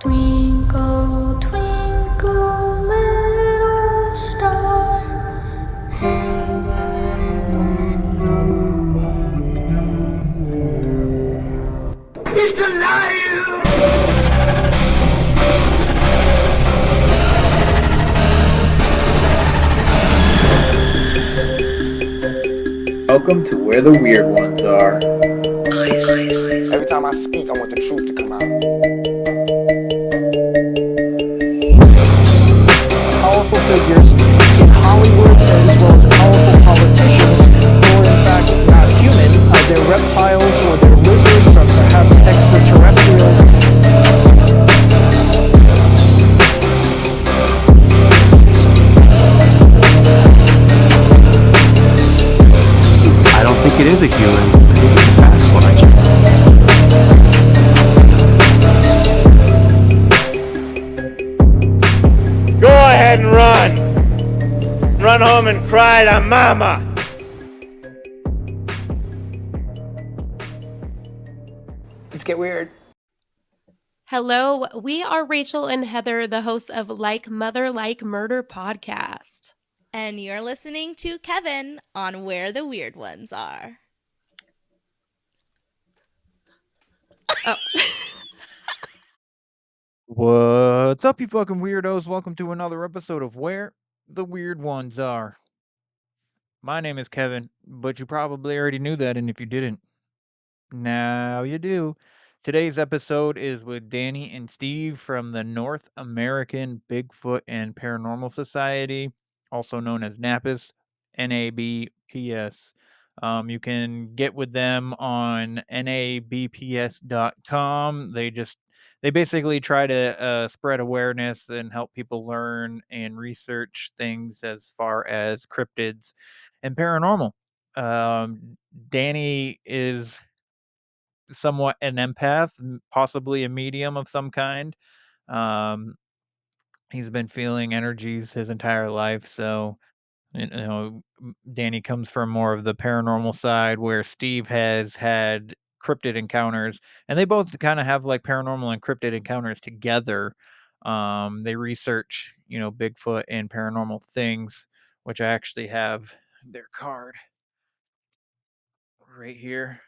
Twinkle, twinkle, little star, how He's alive! Welcome to where the weird ones are. Every time I speak, I want the truth to come out. Powerful figures in Hollywood as well as powerful politicians who are in fact not human. They're reptiles or they're lizards or perhaps extraterrestrials. I don't think it is a human. I think it's a Sasquatch. Go ahead and run! Run home and cry to mama! Let's get weird. Hello, we are Rachel and Heather, the hosts of Like Mother Like Murder podcast. And you're listening to Kevin on Where the Weird Ones Are. Oh. What's up, you fucking weirdos? Welcome to another episode of Where the Weird Ones Are. My name is Kevin, but you probably already knew that, and if you didn't, now you do. Today's episode is with Danny and Steve from the North American Bigfoot and Paranormal Society, also known as NAPPS, NABPS. You can get with them on nabps.com. They basically try to spread awareness and help people learn and research things as far as cryptids and paranormal. Danny is somewhat an empath, possibly a medium of some kind. Um, he's been feeling energies his entire life, so Danny comes from more of the paranormal side, where Steve has had cryptid encounters, and they both kind of have like paranormal and cryptid encounters together. They research, Bigfoot and paranormal things, which I actually have their card right here.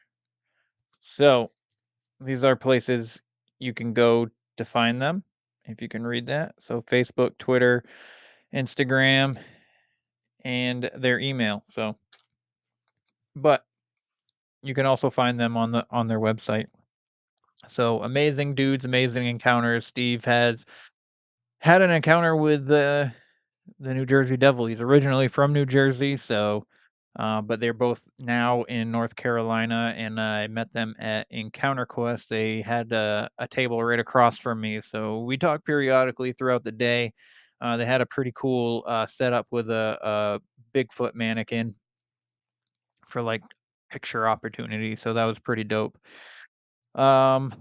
So these are places you can go to find them, if you can read that. So Facebook, Twitter, Instagram, and their email. But you can also find them on their website. So amazing dudes, amazing encounters. Steve has had an encounter with the New Jersey Devil. He's originally from New Jersey, but they're both now in North Carolina, and I met them at Encounter Quest. They had a table right across from me, so we talk periodically throughout the day. They had a pretty cool setup with a Bigfoot mannequin for like picture opportunity, so that was pretty dope. Um,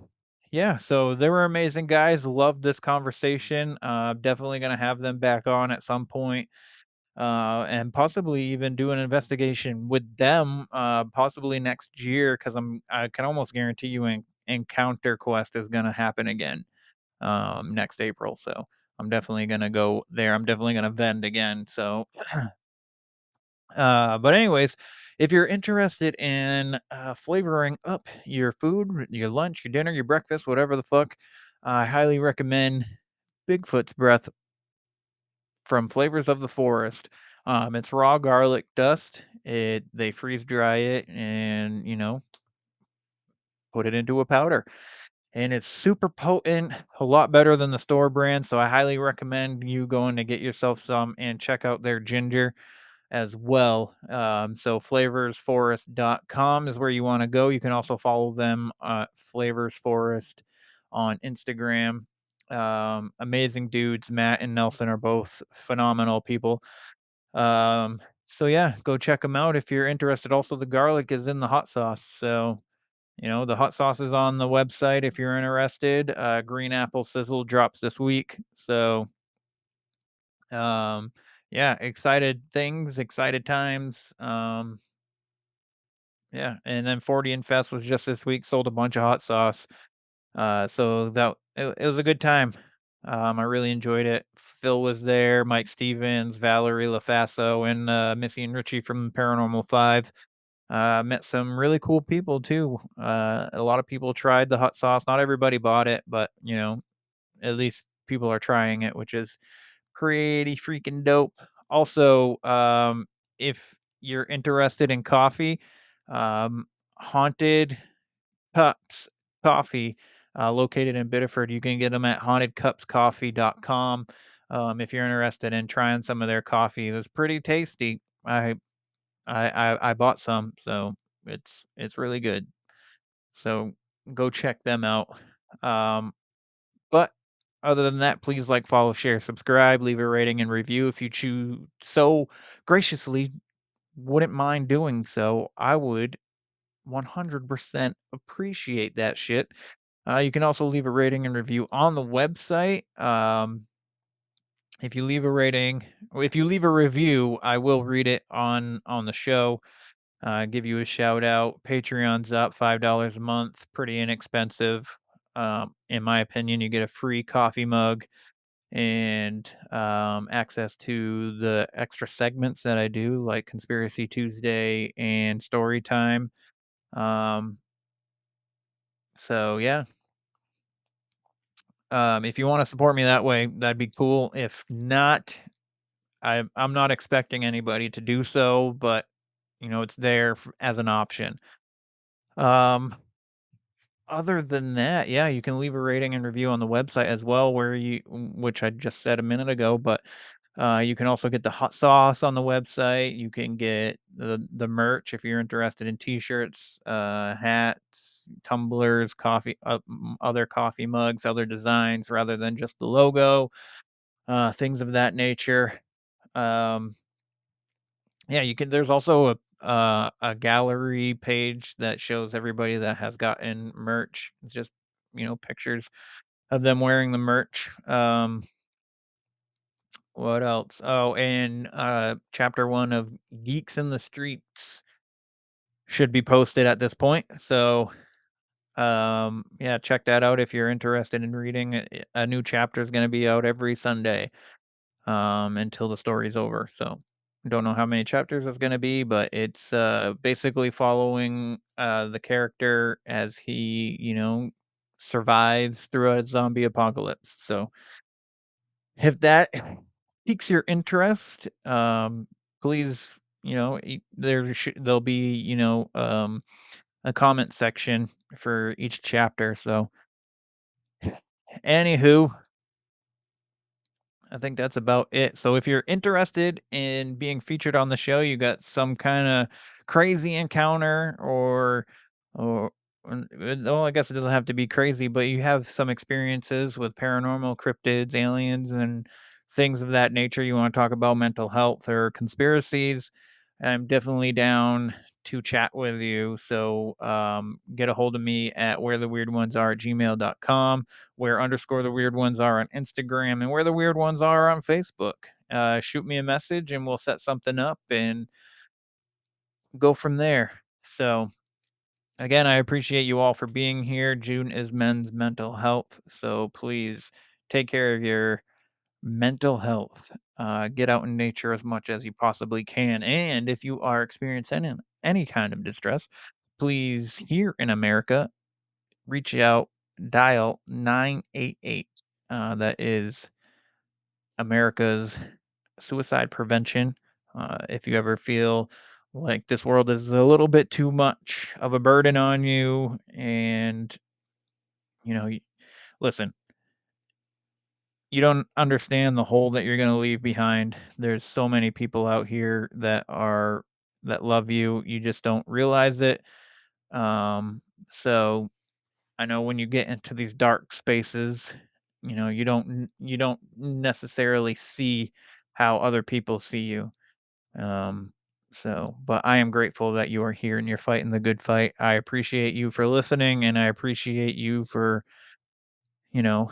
yeah, so they were amazing guys. Loved this conversation. Definitely gonna have them back on at some point, and possibly even do an investigation with them, possibly next year, because I can almost guarantee you Encounter Quest is gonna happen again, next April. So I'm definitely gonna go there. I'm definitely gonna vend again. So but anyways, if you're interested in flavoring up your food, your lunch, your dinner, your breakfast, whatever the fuck, I highly recommend Bigfoot's Breath from Flavors of the Forest. It's raw garlic dust. They freeze dry it and put it into a powder, and it's super potent, a lot better than the store brand. So I highly recommend you going to get yourself some and check out their ginger as well. So flavorsforest.com is where you want to go. You can also follow them, Flavors Forest, on Instagram. Amazing dudes. Matt and Nelson are both phenomenal people. So yeah, go check them out if you're interested. Also, the garlic is in the hot sauce. So, the hot sauce is on the website if you're interested. Green apple sizzle drops this week. So, um, yeah, excited things, excited times. Yeah, and then 40 and Fest was just this week. Sold a bunch of hot sauce. So it was a good time. I really enjoyed it. Phil was there, Mike Stevens, Valerie LaFaso, and Missy and Richie from Paranormal 5. Met some really cool people too. A lot of people tried the hot sauce. Not everybody bought it, but at least people are trying it, which is pretty freaking dope. Also, if you're interested in coffee, um, Haunted Cups Coffee, located in Biddeford, you can get them at hauntedcupscoffee.com. If you're interested in trying some of their coffee, it's pretty tasty. I bought some, so it's really good. So go check them out. Um, but other than that, please like, follow, share, subscribe, leave a rating and review if you choose so graciously wouldn't mind doing so. I would 100% appreciate that shit. You can also leave a rating and review on the website. If you leave a rating, or if you leave a review, I will read it on the show. Give you a shout out. Patreon's up $5 a month, pretty inexpensive. In my opinion, you get a free coffee mug and access to the extra segments that I do, like Conspiracy Tuesday and Story Time. Um, so yeah, if you want to support me that way, that'd be cool. If not, I'm not expecting anybody to do so, but it's there as an option. Um, Other than that, yeah, you can leave a rating and review on the website as well, which I just said a minute ago, but you can also get the hot sauce on the website. You can get the merch if you're interested in t-shirts, hats, tumblers, other coffee mugs, other designs rather than just the logo, things of that nature. Um, yeah, you can. There's also a gallery page that shows everybody that has gotten merch. It's just pictures of them wearing the merch. What else? Oh, and chapter 1 of Geeks in the Streets should be posted at this point. So yeah, check that out if you're interested in reading. A new chapter is going to be out every Sunday until the story's over. So don't know how many chapters it's going to be, but it's basically following the character as he, survives through a zombie apocalypse. So if that piques your interest, please, there'll be, a comment section for each chapter. So anywho, I think that's about it. So if you're interested in being featured on the show, you got some kind of crazy encounter or well, I guess it doesn't have to be crazy, but you have some experiences with paranormal cryptids, aliens, and things of that nature. You want to talk about mental health or conspiracies, I'm definitely down to chat with you. So get a hold of me at where the weird ones are at gmail.com, where underscore the weird ones are on Instagram, and where the weird ones are on Facebook. Shoot me a message and we'll set something up and go from there. So again, I appreciate you all for being here. June is Men's Mental Health. So please take care of your mental health. Get out in nature as much as you possibly can. And if you are experiencing any kind of distress, please, here in America, reach out, dial 988. That is America's suicide prevention. If you ever feel like this world is a little bit too much of a burden on you, and listen, you don't understand the hole that you're going to leave behind. There's so many people out here that love you. You just don't realize it. So I know when you get into these dark spaces, you don't necessarily see how other people see you. Um, but I am grateful that you are here and you're fighting the good fight. I appreciate you for listening, and I appreciate you for, you know,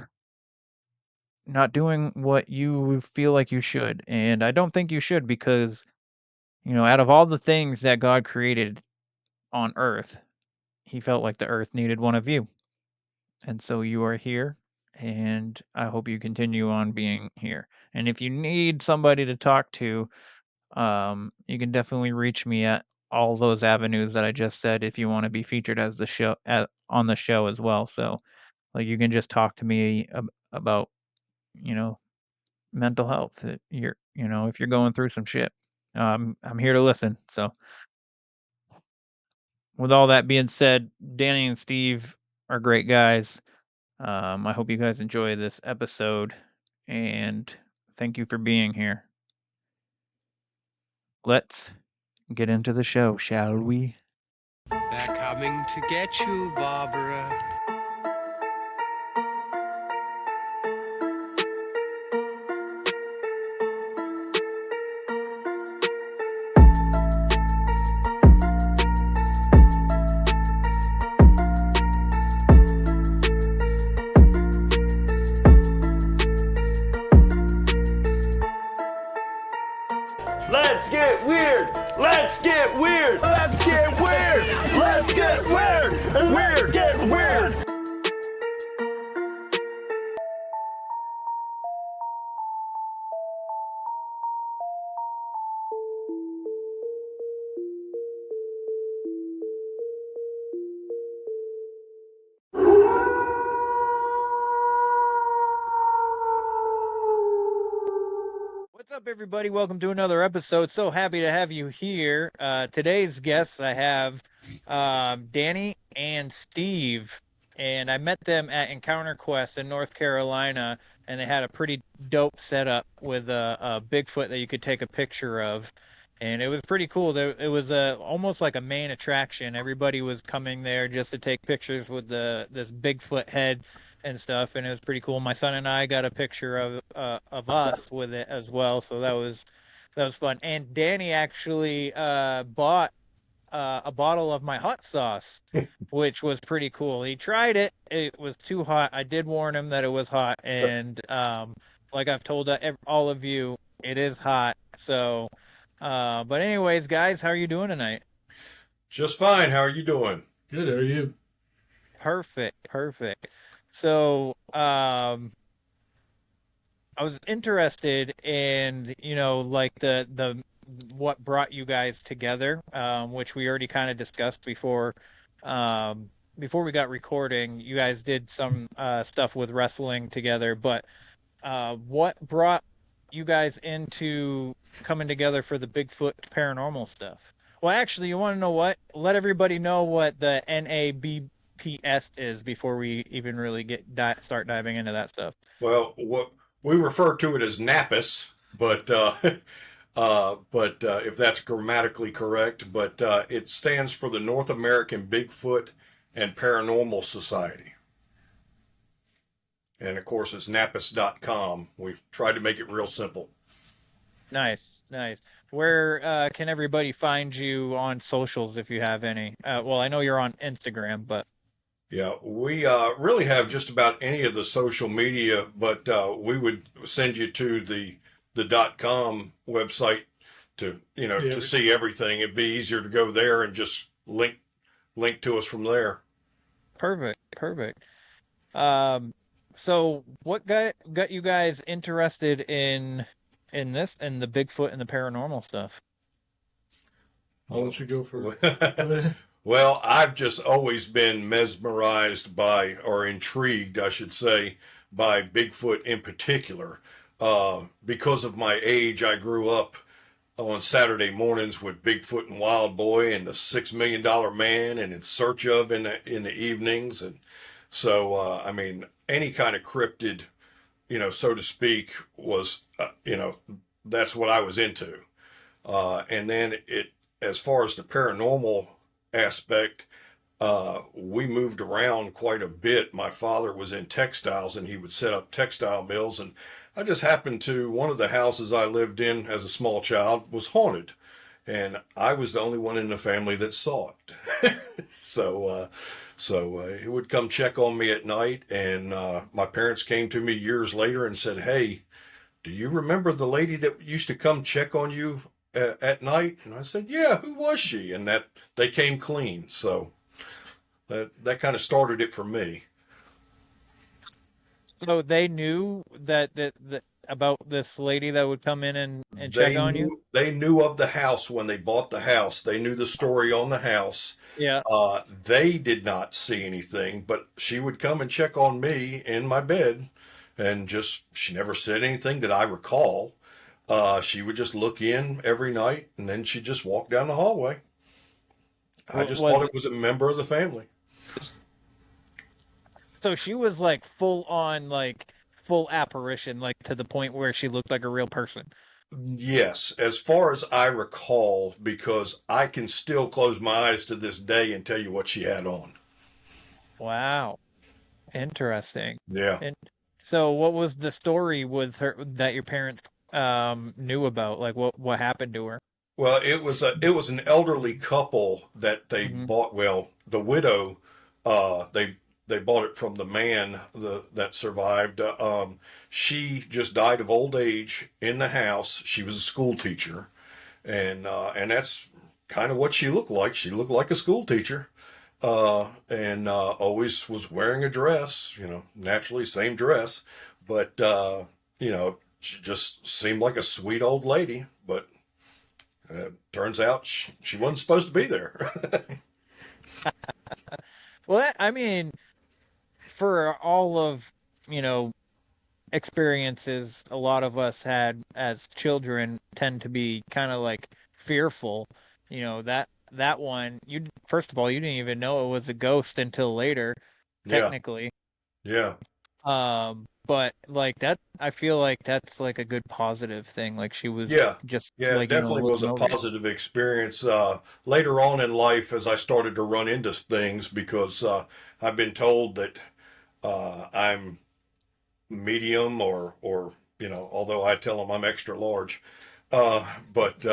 not doing what you feel like you should. And I don't think you should because, out of all the things that God created on earth, he felt like the earth needed one of you. And so you are here, and I hope you continue on being here. And if you need somebody to talk to, you can definitely reach me at all those avenues that I just said if you want to be featured as the show on the show as well. So like you can just talk to me about, you know, mental health. If you're going through some shit, I'm here to listen. So with all that being said, Danny and Steve are great guys. I hope you guys enjoy this episode, and thank you for being here. Let's get into the show, shall we? They're coming to get you, Barbara. Let's get weird. Let's get weird. Let's get weird. Let's get weird. Weird. Get weird. What's up, everybody? Welcome to another episode. So happy to have you here. Today's guests, I have Danny and Steve, and I met them at Encounter Quest in North Carolina, and they had a pretty dope setup with a Bigfoot that you could take a picture of, and it was pretty cool. It was almost like a main attraction. Everybody was coming there just to take pictures with this Bigfoot head and stuff, and it was pretty cool. My son and I got a picture of us with it as well, so that was fun. And Danny actually bought a bottle of my hot sauce, which was pretty cool. He tried it; it was too hot. I did warn him that it was hot, and like I've told all of you, it is hot. So, but anyways, guys, how are you doing tonight? Just fine. How are you doing? Good. How are you? Perfect. So, I was interested in, like the what brought you guys together, which we already kind of discussed before we got recording. You guys did some stuff with wrestling together, but what brought you guys into coming together for the Bigfoot paranormal stuff? Well, actually, you want to know what? Let everybody know what the NABPS is before we even really start diving into that stuff. Well, what we refer to it as NAPIS, but if that's grammatically correct, but it stands for the North American Bigfoot and Paranormal Society. And of course, it's napis.com. We tried to make it real simple. Nice. Where can everybody find you on socials if you have any? Well, I know you're on Instagram, but yeah, we really have just about any of the social media, but we would send you to the .com website to to see everything. It'd be easier to go there and just link to us from there. Perfect. So what got you guys interested in the Bigfoot and the paranormal stuff? I'll let you go first. Well, I've just always been mesmerized by, or intrigued, I should say, by Bigfoot in particular. Because of my age, I grew up on Saturday mornings with Bigfoot and Wild Boy and the $6 Million Man and In Search Of in the evenings. And so, any kind of cryptid, so to speak, was, that's what I was into. And then as far as the paranormal aspect, we moved around quite a bit. My father was in textiles and he would set up textile mills, and I just happened to, one of the houses I lived in as a small child was haunted, and I was the only one in the family that saw it. So he would come check on me at night, and my parents came to me years later and said, "Hey, do you remember the lady that used to come check on you at night?" And I said, "Yeah, who was she?" And they came clean. So that kind of started it for me. So they knew that about this lady that would come in and check They on you? knew of the house when they bought the house. They knew the story on the house. Yeah. They did not see anything, but she would come and check on me in my bed, and she never said anything that I recall. She would just look in every night, and then she'd just walk down the hallway. I just thought Was it was a member of the family. so she was like full on like full apparition, like to the point where she looked like a real person. Yes, as far as I recall, because I can still close my eyes to this day and tell you what she had on. Wow. Interesting. Yeah. And so what was the story with her that your parents knew about? Like what happened to her? Well, it was an elderly couple that they bought. Well, the widow, they bought it from the man that survived. She just died of old age in the house. She was a school teacher, and that's kind of what she looked like. She looked like a school teacher, and always was wearing a dress. Naturally same dress, but she just seemed like a sweet old lady, but. Turns out she wasn't supposed to be there. Well, I mean, for all of, you know, experiences a lot of us had as children tend to be kind of like fearful. That one, you first of all, you didn't even know it was a ghost until later, Yeah, technically. yeah, But like that, I feel like that's like a good positive thing. Like she was yeah, just yeah. It like, definitely was looking a over you. positive experience. Later on in life, as I started to run into things, because I've been told that I'm medium, or although I tell them I'm extra large, but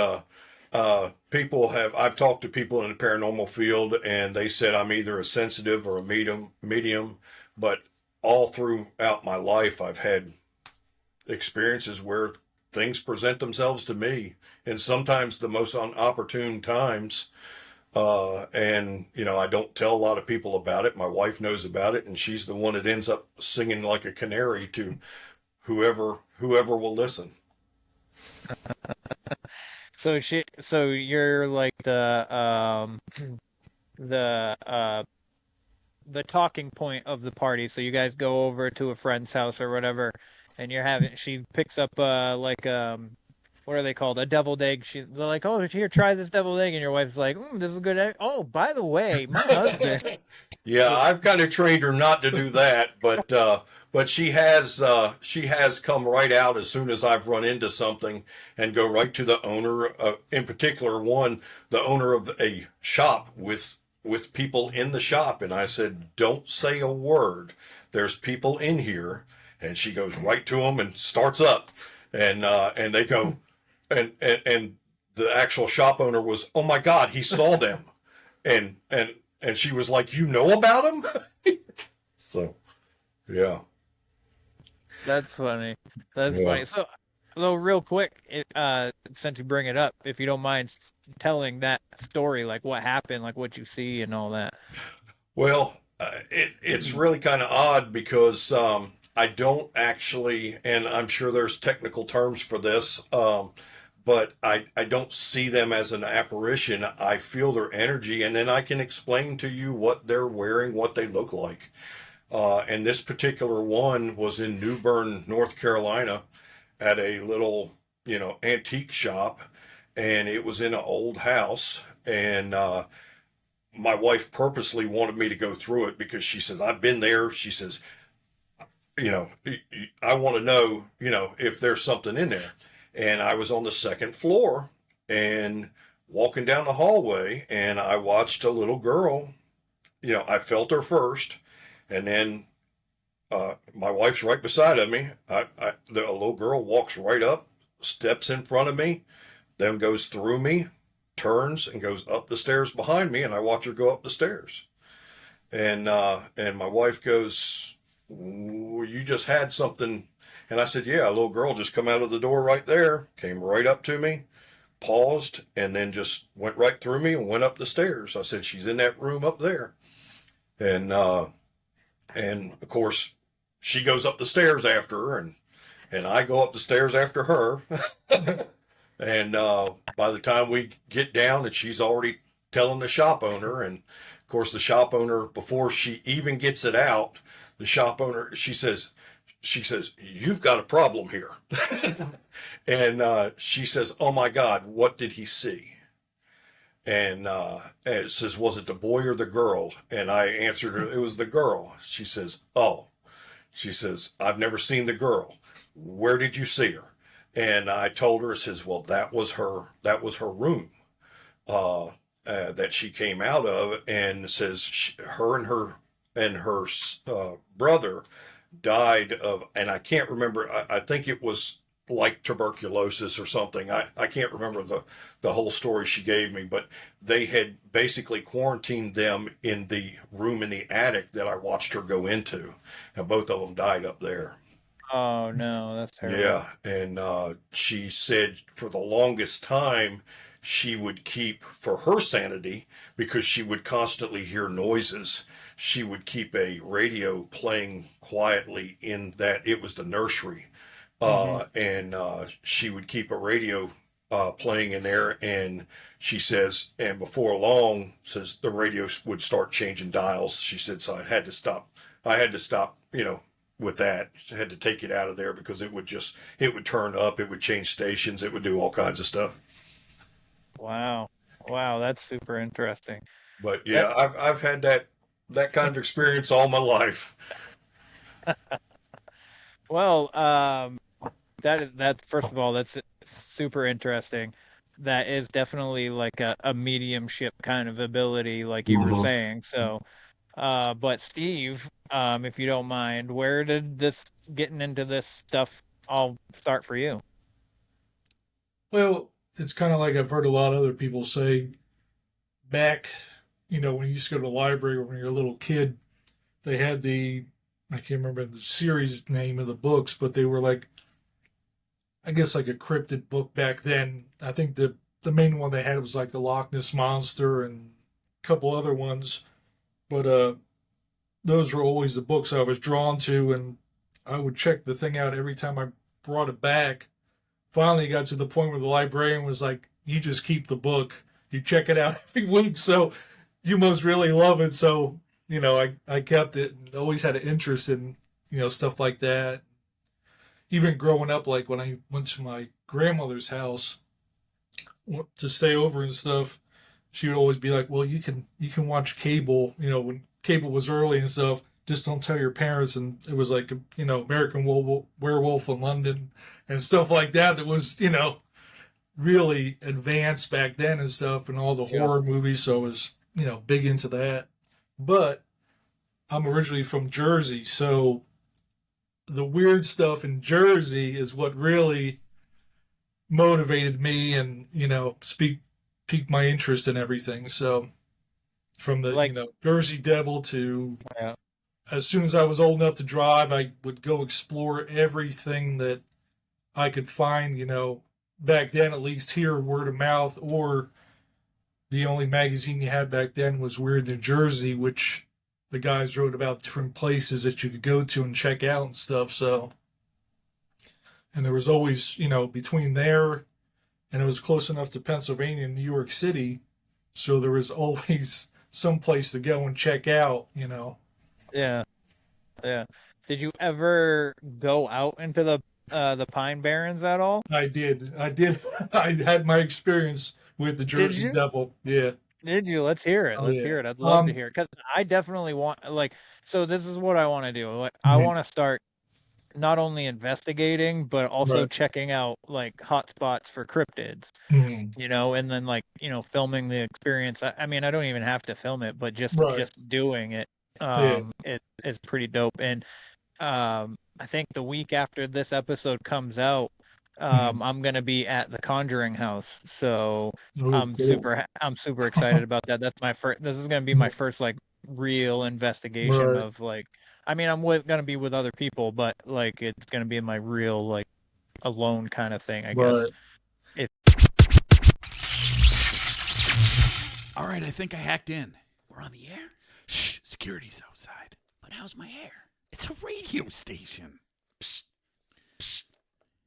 I've talked to people in the paranormal field, and they said I'm either a sensitive or a medium, but all throughout my life, I've had experiences where things present themselves to me, and sometimes the most inopportune times. And I don't tell a lot of people about it. My wife knows about it, and she's the one that ends up singing like a canary to whoever will listen. So you're like the the talking point of the party. So you guys go over to a friend's house or whatever, and she picks up like what are they called? A deviled egg. They're like, oh, here, try this deviled egg, and your wife's like, this is a good egg. Oh, by the way, my husband. Yeah, I've kind of trained her not to do that, but she has come right out as soon as I've run into something, and go right to the owner, in particular the owner of a shop with people in the shop, and I said, don't say a word. There's people in here, and she goes right to them and starts up, and they go, and the actual shop owner was, oh my God, he saw them, and she was like, you know about him? So, yeah. That's funny. That's Yeah. funny. So real quick, since you bring it up, if you don't mind telling that story, like what happened, like what you see and all that. Well, it's really kind of odd because I don't actually, and I'm sure there's technical terms for this, but I don't see them as an apparition. I feel their energy, and then I can explain to you what they're wearing, what they look like. And this particular one was in New Bern, North Carolina, at a little, antique shop, and it was in an old house. And my wife purposely wanted me to go through it because she says, I've been there. She says, I want to know, if there's something in there. And I was on the second floor and walking down the hallway, and I watched a little girl. I felt her first, and then my wife's right beside of me. A little girl walks right up, steps in front of me, then goes through me, turns and goes up the stairs behind me, and I watch her go up the stairs. And my wife goes, "You just had something." And I said, "Yeah, a little girl just come out of the door right there, came right up to me, paused, and then just went right through me and went up the stairs." I said, "She's in that room up there." And of course, she goes up the stairs after her, and I go up the stairs after her. And by the time we get down, and she's already telling the shop owner, and of course the shop owner, before she even gets it out, the shop owner, she says, you've got a problem here. And she says, oh my God, what did he see? And it says, was it the boy or the girl? And I answered her, it was the girl. She says, oh. She says, I've never seen the girl. Where did you see her? And I told her, says, well, that was her room that she came out of. And says her and her brother died of, and I can't remember, I think it was like tuberculosis or something. I can't remember the whole story she gave me, but they had basically quarantined them in the room in the attic that I watched her go into, and both of them died up there. Oh no, that's terrible. Yeah, and she said for the longest time she would keep, for her sanity, because she would constantly hear noises, she would keep a radio playing quietly in that, it was the nursery. And she would keep a radio playing in there, and she says, and before long, says the radio would start changing dials. She said, so I had to stop, with that. I had to take it out of there because it would turn up, it would change stations, it would do all kinds of stuff. Wow, that's super interesting. But yeah, I've had that kind of experience all my life. Well, that's first of all, that's super interesting. That is definitely like a mediumship kind of ability, like you were saying. So, but Steve, if you don't mind, where did this getting into this stuff all start for you? Well, it's kind of like I've heard a lot of other people say back, when you used to go to the library when you're a little kid, they had I can't remember the series name of the books, but they were like, I guess like a cryptid book back then. I think the main one they had was like the Loch Ness Monster and a couple other ones. But those were always the books I was drawn to, and I would check the thing out every time I brought it back. Finally got to the point where the librarian was like, you just keep the book. You check it out every week, so you must really love it. So, I kept it and always had an interest in, stuff like that. Even growing up, like when I went to my grandmother's house to stay over and stuff, she would always be like, well, you can watch cable, when cable was early and stuff, just don't tell your parents. And it was like, American Werewolf in London and stuff like that. That was, really advanced back then and stuff, and all the horror movies. So I was, big into that. But I'm originally from Jersey, so the weird stuff in Jersey is what really motivated me and, piqued my interest in everything. So from the, Jersey Devil to, as soon as I was old enough to drive, I would go explore everything that I could find, back then, at least here, word of mouth, or the only magazine you had back then was Weird New Jersey, which the guys wrote about different places that you could go to and check out and stuff. So, and there was always, between there and it was close enough to Pennsylvania and New York City. So there was always some place to go and check out, Yeah. Did you ever go out into the Pine Barrens at all? I did. I had my experience with the Jersey Devil. Yeah. Did you? Let's hear it. Let's hear it. I'd love to hear it, because I definitely want, so this is what I want to do. I want to start not only investigating, but also checking out hot spots for cryptids, and then filming the experience. I mean, I don't even have to film it, but just doing it, it's pretty dope. And I think the week after this episode comes out, I'm gonna be at the Conjuring House, so I'm super excited about that. That's my first. This is gonna be my first real investigation of I mean, I'm gonna be with other people, but it's gonna be my real alone kind of thing, I guess. All right, I think I hacked in. We're on the air. Shh, security's outside. But how's my hair? It's a radio station. Psst. Psst.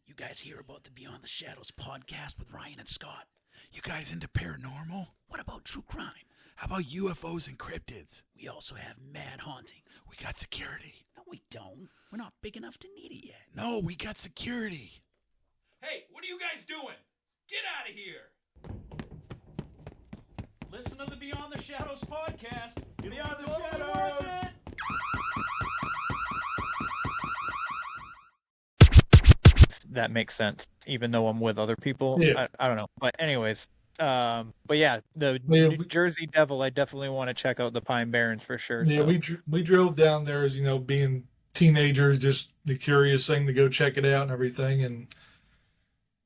You guys hear about the Beyond the Shadows podcast with Ryan and Scott? You guys into paranormal? What about true crime? How about UFOs and cryptids? We also have mad hauntings. We got security. No, we don't. We're not big enough to need it yet. No, we got security. Hey, what are you guys doing? Get out of here! Listen to the Beyond the Shadows podcast. Beyond the Shadows! That makes sense, even though I'm with other people. Yeah. I don't know. But anyways, but yeah, the New Jersey Devil, I definitely want to check out the Pine Barrens for sure. Yeah, so. we drove down there as, being teenagers, just the curious thing to go check it out and everything. And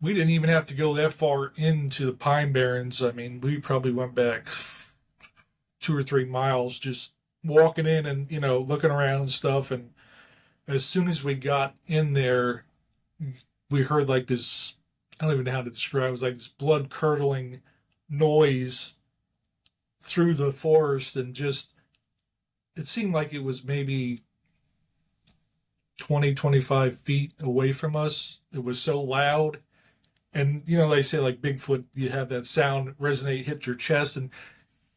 we didn't even have to go that far into the Pine Barrens. I mean, we probably went back 2 or 3 miles just walking in and, looking around and stuff. And as soon as we got in there, we heard like this, I don't even know how to describe it. It was like this blood curdling noise through the forest, and just, it seemed like it was maybe 20, 25 feet away from us. It was so loud. And, they say like Bigfoot, you have that sound resonate, hit your chest, and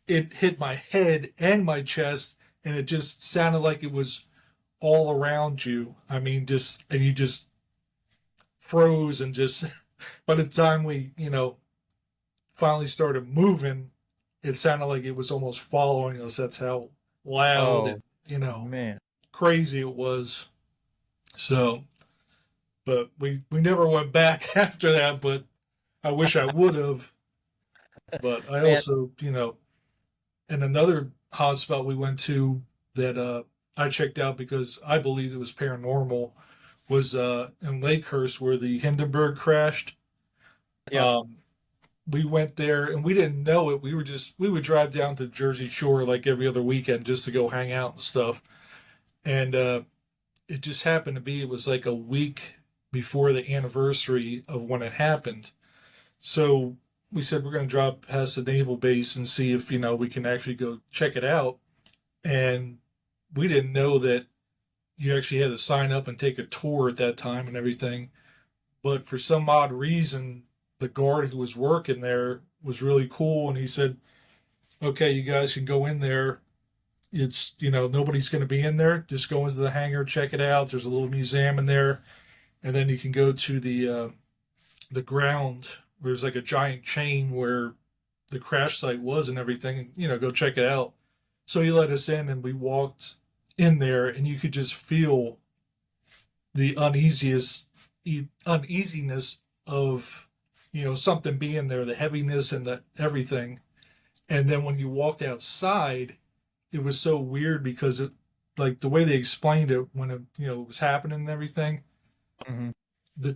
it hit my head and my chest, and it just sounded like it was all around you. I mean, and you just froze, and just by the time we, finally started moving, it sounded like it was almost following us. That's how loud and, man, crazy it was. So, but we never went back after that, but I wish I would have. But I also, and another hotspot we went to that I checked out because I believed it was paranormal was in Lakehurst, where the Hindenburg crashed. Yeah. We went there and we didn't know it. We would drive down to the Jersey Shore like every other weekend just to go hang out and stuff. And it just happened to be, it was like a week before the anniversary of when it happened. So we said we're going to drop past the naval base and see if, we can actually go check it out. And we didn't know that you actually had to sign up and take a tour at that time and everything. But for some odd reason, the guard who was working there was really cool. And he said, okay, you guys can go in there. It's, nobody's going to be in there. Just go into the hangar, check it out. There's a little museum in there. And then you can go to the ground where there's like a giant chain where the crash site was and everything, and, go check it out. So he let us in, and we walked in there, and you could just feel the uneasiness of, something being there, the heaviness and the everything. And then when you walked outside, it was so weird because it, like the way they explained it when it, was happening and everything, the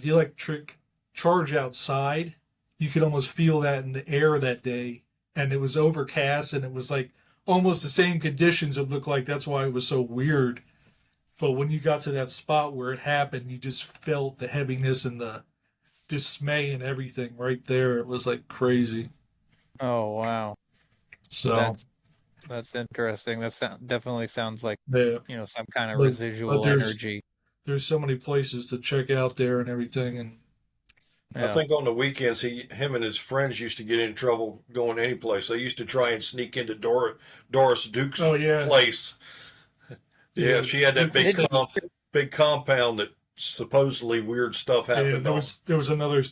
electric charge outside, you could almost feel that in the air that day. And it was overcast, and it was like almost the same conditions. It looked like, that's why it was so weird. But when you got to that spot where it happened, you just felt the heaviness and the dismay and everything right there. It was like crazy. Oh, wow. So that's interesting. That definitely sounds like, yeah, some kind of residual energy. There's so many places to check out there and everything. And I think on the weekends, him and his friends used to get in trouble going any place. They used to try and sneak into Doris Duke's place. Yeah, she had that big compound that supposedly weird stuff happened. Yeah, there was another,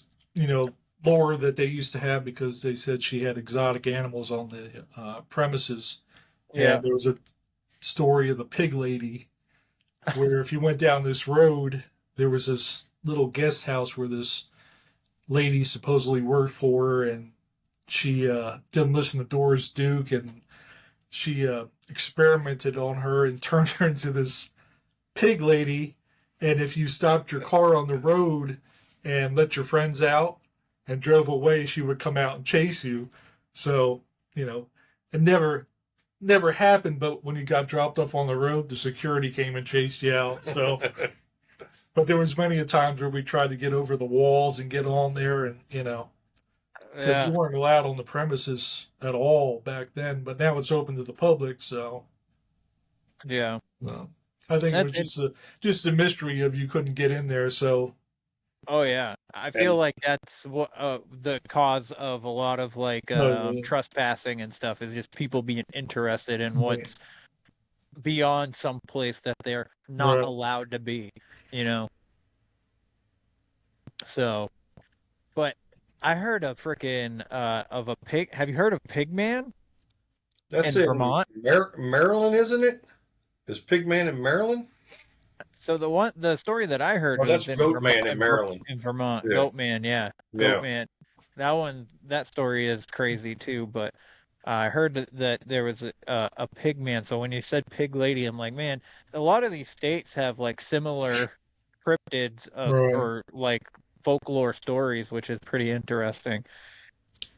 lore that they used to have because they said she had exotic animals on the premises. Yeah, and there was a story of the pig lady, where if you went down this road, there was this little guest house where this lady supposedly worked for her, and she didn't listen to Doris Duke, and she experimented on her and turned her into this pig lady. And if you stopped your car on the road and let your friends out and drove away, she would come out and chase you. So, it never happened, but when you got dropped off on the road, the security came and chased you out. So but there was many a times where we tried to get over the walls and get on there, and because you weren't allowed on the premises at all back then, but now it's open to the public. So Yeah. Well, I think it was just a mystery of you couldn't get in there. So, Oh yeah, I feel And like that's what the cause of a lot of like oh yeah, trespassing and stuff is just people being interested in right, what's beyond some place that they're not right. allowed to be, you know. So, but I heard a freaking of a pig. Have you heard of Pigman that's in in Vermont? Maryland, isn't it? Is Pigman in Maryland? So the story that I heard Or was that's in Vermont, Goatman in Maryland. in Vermont. Yeah, Goatman, yeah, yeah. Goatman. That story is crazy too. But I heard that there was a pig man. So when you said pig lady, I'm like, man, a lot of these states have like similar cryptids Right. or like folklore stories, which is pretty interesting.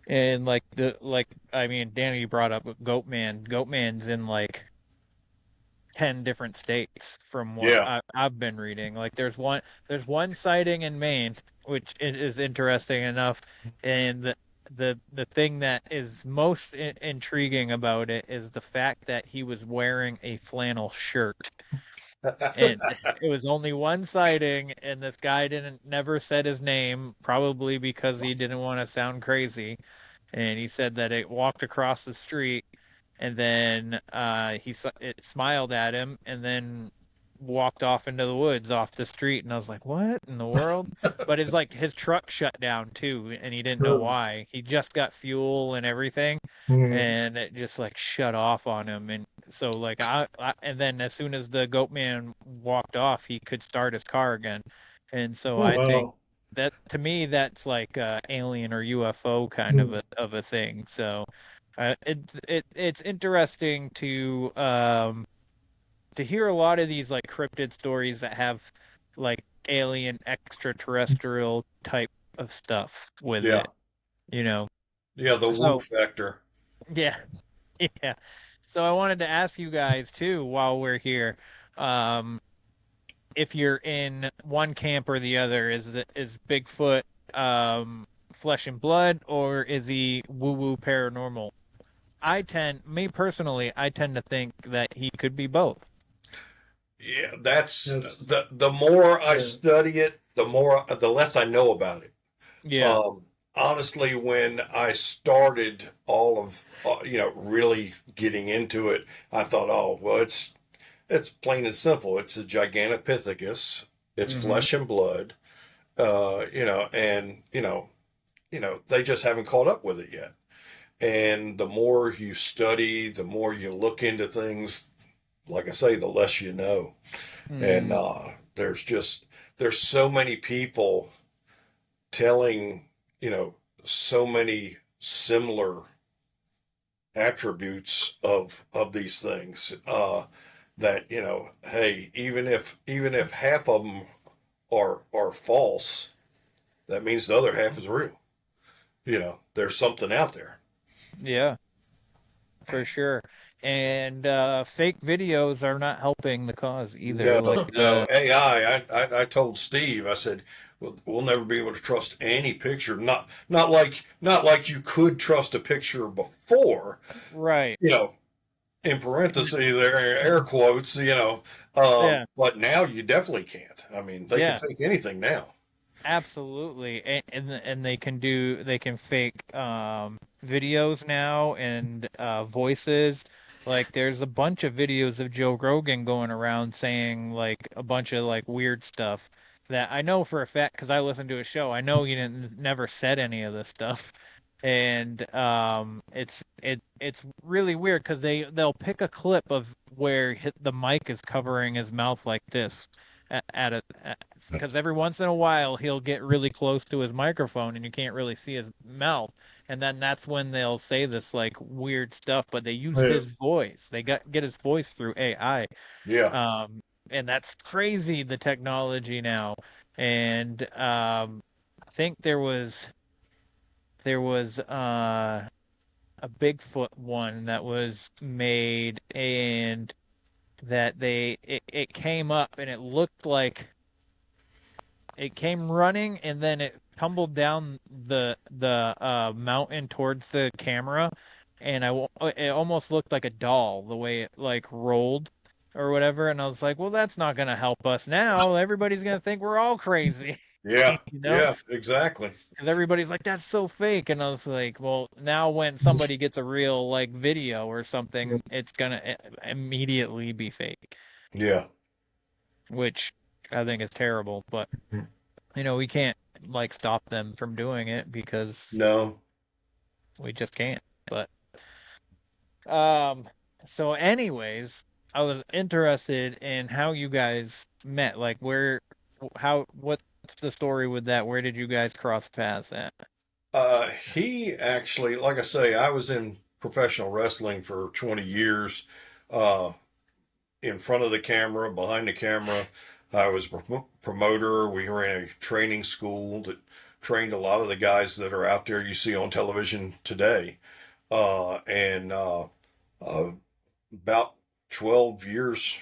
And I mean, Danny brought up Goatman. Goatman's in like 10 different states from what Yeah. I've been reading. Like there's one sighting in Maine, which is interesting enough, and the thing that is most intriguing about it is the fact that he was wearing a flannel shirt. And it was only one sighting, and this guy didn't never said his name, probably because he didn't want to sound crazy. And he said that it walked across the street, and then it smiled at him, and then walked off into the woods off the street. And I was like, what in the world? But it's like his truck shut down too, and he didn't know Sure. why. He just got fuel and everything, Mhm. and it just like shut off on him. And so like and then as soon as the goat man walked off, he could start his car again. And so Oh I think wow. that to me that's like alien or UFO kind Hmm. of a thing. So it's interesting to hear a lot of these like cryptid stories that have like alien extraterrestrial type of stuff with Yeah. it, you know. Yeah, the woo So factor. yeah, yeah. So I wanted to ask you guys too while we're here, um, if you're in one camp or the other. Is Bigfoot flesh and blood, or is he woo woo paranormal? Me personally, I tend to think that he could be both. Yeah, that's That's the more I yeah. study it, the less I know about it. Yeah. Um, Honestly, when I started all of really getting into it, I thought, oh well, it's plain and simple. It's a Gigantopithecus. It's Mm-hmm. flesh and blood. And they just haven't caught up with it yet. And the more you study, the more you look into things, like I say, the less you know. And Mm-hmm. there's so many people telling, so many similar attributes of these things, that, hey, even if half of them are false, that means the other half is real. There's something out there. Yeah, for sure. And fake videos are not helping the cause either. No, Like no, AI. I told Steve. I said, we'll never be able to trust any picture. Not like you could trust a picture before. right. You know, in parentheses there, air quotes. Yeah. But now you definitely can't. I mean, they can Yeah. fake anything now. Absolutely, and they can fake videos now and voices. Like there's a bunch of videos of Joe Rogan going around saying like a bunch of like weird stuff that I know for a fact because I listened to his show. I know he didn't never said any of this stuff, and it's really weird because they'll pick a clip of where the mic is covering his mouth like this at a because every once in a while he'll get really close to his microphone and you can't really see his mouth, and then that's when they'll say this like weird stuff, but they use Yeah. his voice. They get his voice through AI. Yeah. um and that's crazy, the technology now. And I think there was a Bigfoot one that was made, and that it came up and it looked like it came running and then it tumbled down the mountain towards the camera, and it almost looked like a doll the way it like rolled. or whatever. And I was like, well, that's not going to help us now. Everybody's going to think we're all crazy. Yeah, You know? yeah, exactly. Because everybody's like, that's so fake. And I was like, well, now when somebody gets a real like video or something, it's going to immediately be fake, Yeah. which I think is terrible. But, we can't like stop them from doing it because No. we just can't. But, so anyways, I was interested in how you guys met. Like, what's the story with that? Where did you guys cross paths at? He actually, like I say, I was in professional wrestling for 20 years. In front of the camera, behind the camera. I was a promoter. We were in a training school that trained a lot of the guys that are out there you see on television today. And about 12 years.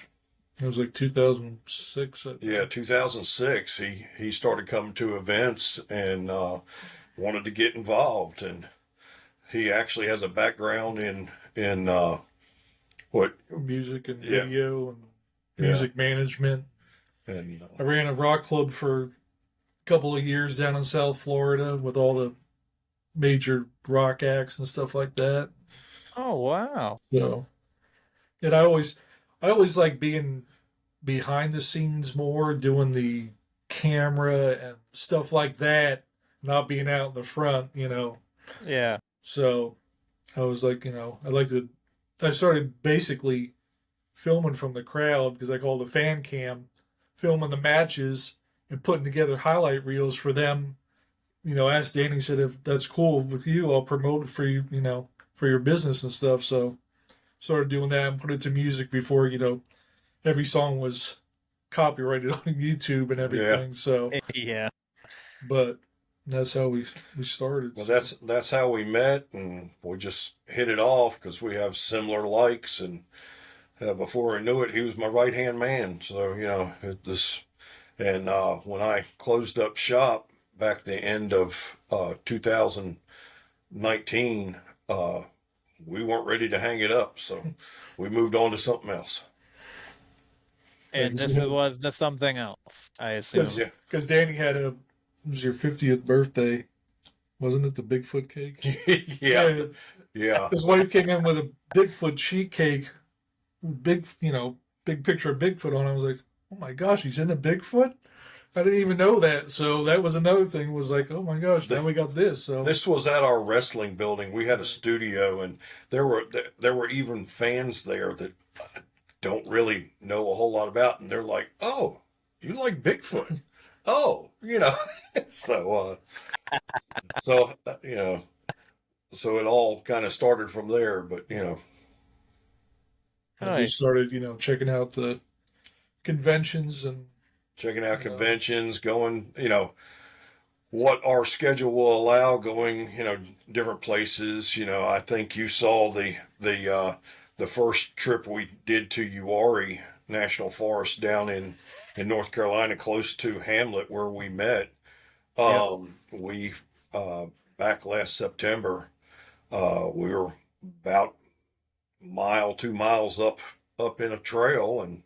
It was like 2006. Yeah, 2006. He started coming to events and wanted to get involved. And he actually has a background in what music and video and music management. And I ran a rock club for a couple of years down in South Florida with all the major rock acts and stuff like that. Oh wow! So, and I always like being behind the scenes more, doing the camera and stuff like that, not being out in the front. Yeah. So I was like, I started basically filming from the crowd because I call the fan cam, filming the matches and putting together highlight reels for them. Asked Danny, said, if that's cool with you, I'll promote it for you, for your business and stuff. So started doing that and put it to music before, every song was copyrighted on YouTube and everything. Yeah. So, yeah. But that's how we started. Well, that's how we met, and we just hit it off because we have similar likes. And before I knew it, he was my right hand man. So and when I closed up shop back the end of 2019, we weren't ready to hang it up, so we moved on to something else. And this was the something else, I assume. Because Danny it was your 50th birthday. Wasn't it the Bigfoot cake? Yeah. Yeah. His wife came in with a Bigfoot sheet cake, big picture of Bigfoot on it. I was like, oh my gosh, he's in the Bigfoot? I didn't even know that. So that was another thing, was like, oh my gosh, now we got this. So this was at our wrestling building. We had a studio, and there were even fans there that don't really know a whole lot about, and they're like, oh, you like Bigfoot? Oh, so so it all kind of started from there. But we started checking out the conventions and checking out conventions, going what our schedule will allow, going different places. I think you saw the first trip we did to Uwharrie National Forest down in North Carolina, close to Hamlet, where we met. We back last September, we were about 2 miles up in a trail, and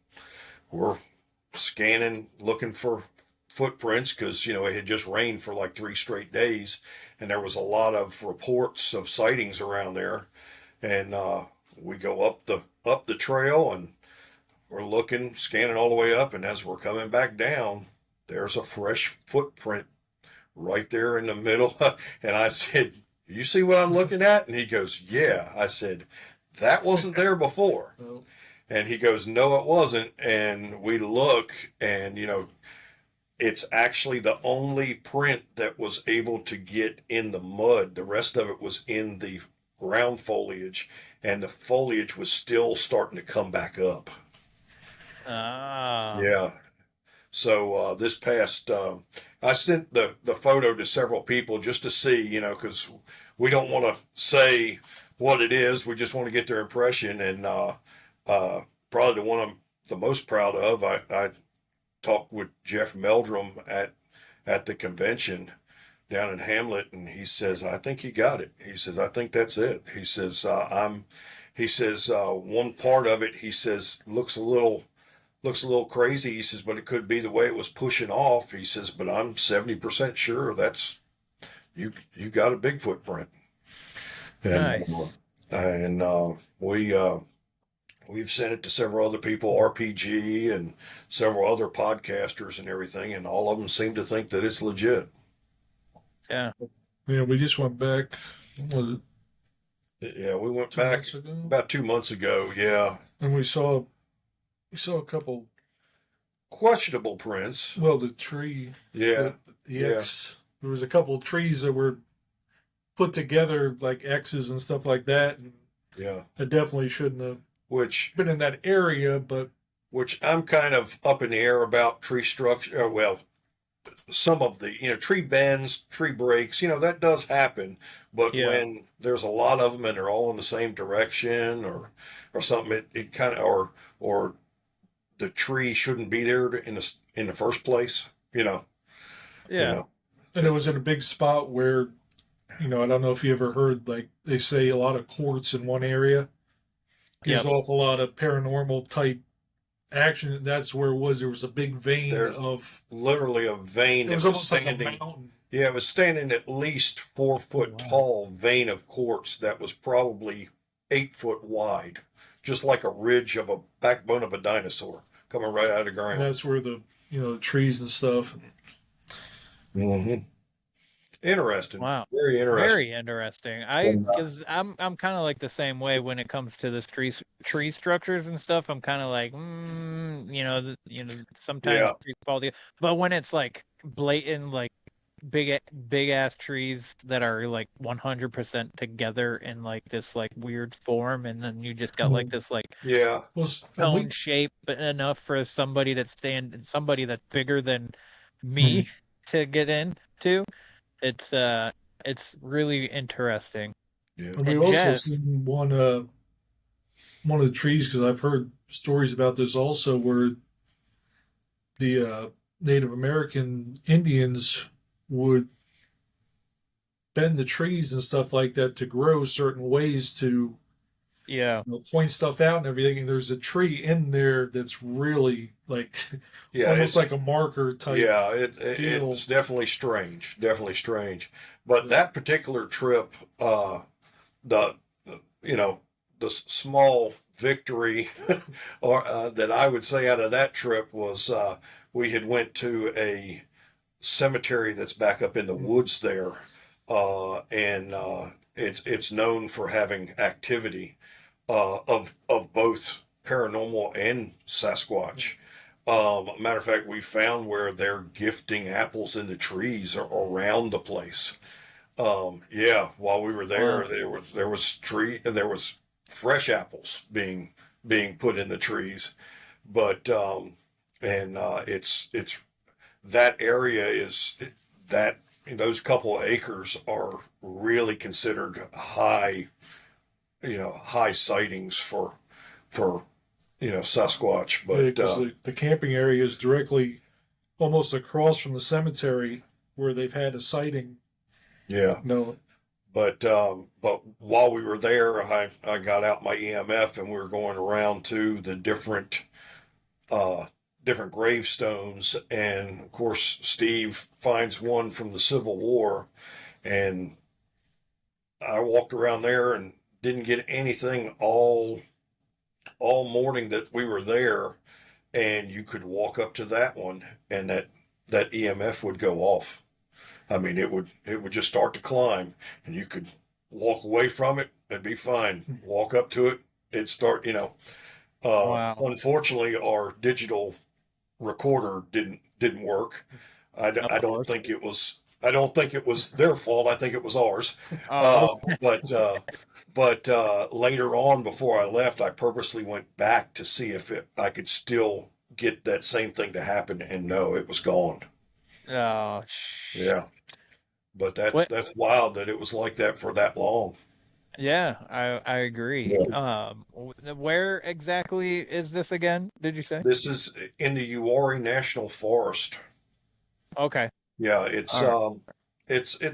we're scanning, looking for footprints because it had just rained for like 3 straight days, and there was a lot of reports of sightings around there. And we go up the trail, and we're looking, scanning all the way up, and as we're coming back down, there's a fresh footprint right there in the middle. And I said, you see what I'm looking at? And he goes, yeah. I said, that wasn't there before. Oh. And he goes, no, it wasn't. And we look, and it's actually the only print that was able to get in the mud. The rest of it was in the ground foliage, and the foliage was still starting to come back up. Ah. Yeah. So this past, I sent the photo to several people just to see, because we don't want to say what it is. We just want to get their impression. And probably the one I'm the most proud of, I talked with Jeff Meldrum at the convention down in Hamlet, and he says, I think he got it. He says, I think that's it. He says, he says one part of it, he says, looks a little crazy. He says, but it could be the way it was pushing off. He says, but I'm 70% sure that's you got a Bigfoot print. And, Nice. And we've sent it to several other people, RPG and several other podcasters and everything, and all of them seem to think that it's legit. Yeah. Yeah, we just went back. Was it Yeah, we went 2 back months ago? about 2 months ago. Yeah, And we saw a couple. questionable prints. Well, the tree. Yeah, The X. There was a couple trees that were put together like X's and stuff like that. And yeah. it definitely shouldn't have Which been in that area, but which I'm kind of up in the air about tree structure. Well, some of the, tree bends, tree breaks, that does happen. But Yeah. when there's a lot of them and they're all in the same direction or something, it kind of, or the tree shouldn't be there in the first place, Yeah. and it was in a big spot where, I don't know if you ever heard, like they say a lot of quartz in one area gives Yep. off a lot of paranormal type action. And that's where it was. There was a big vein of. literally a vein It was that almost like a standing. mountain. Yeah, it was standing at least 4 foot tall vein of quartz that was probably 8 foot wide, just like a ridge of a backbone of a dinosaur coming right out of the And ground. that's where the trees and stuff. Mm-hmm. Interesting. Wow. Very interesting. Very interesting. Because I'm kind of like the same way when it comes to this tree structures and stuff. I'm kind of like, sometimes Yeah. trees fall together. But when it's like blatant, like big ass trees that are like 100% together in like this like weird form, and then you just got like this like Yeah. cone shape, but enough for somebody that's bigger than me to get into. It's really interesting. Yeah. And we've also seen one of the trees, because I've heard stories about this also, where the Native American Indians would bend the trees and stuff like that to grow certain ways to point stuff out and everything. And there's a tree in there that's really like almost like a marker type. Yeah, deal. it's definitely strange. Definitely strange. But that particular trip, the small victory that I would say out of that trip was we had went to a cemetery that's back up in the woods there, and it's known for having activity of both paranormal and Sasquatch. Matter of fact, we found where they're gifting apples in the trees around the place. While we were there, there was fresh apples being put in the trees, but it's that area is that those couple of acres are really considered high sightings for Sasquatch. But the camping area is directly almost across from the cemetery where they've had a sighting. Yeah. No. But while we were there, I got out my EMF and we were going around to the different gravestones, and of course Steve finds one from the Civil War, and I walked around there and didn't get anything all morning that we were there, and you could walk up to that one and that EMF would go off. I mean, it would just start to climb, and you could walk away from it and be fine. Walk up to it, it'd start. Wow. Unfortunately, our digital recorder didn't work. I don't think it was their fault. I think it was ours. But later on, before I left, I purposely went back to see if I could still get that same thing to happen, and no, it was gone. Oh, yeah. But that's wild that it was like that for that long. Yeah, I agree. Yeah. Where exactly is this again? Did you say? This is in the Uwharrie National Forest. Okay. Yeah, it's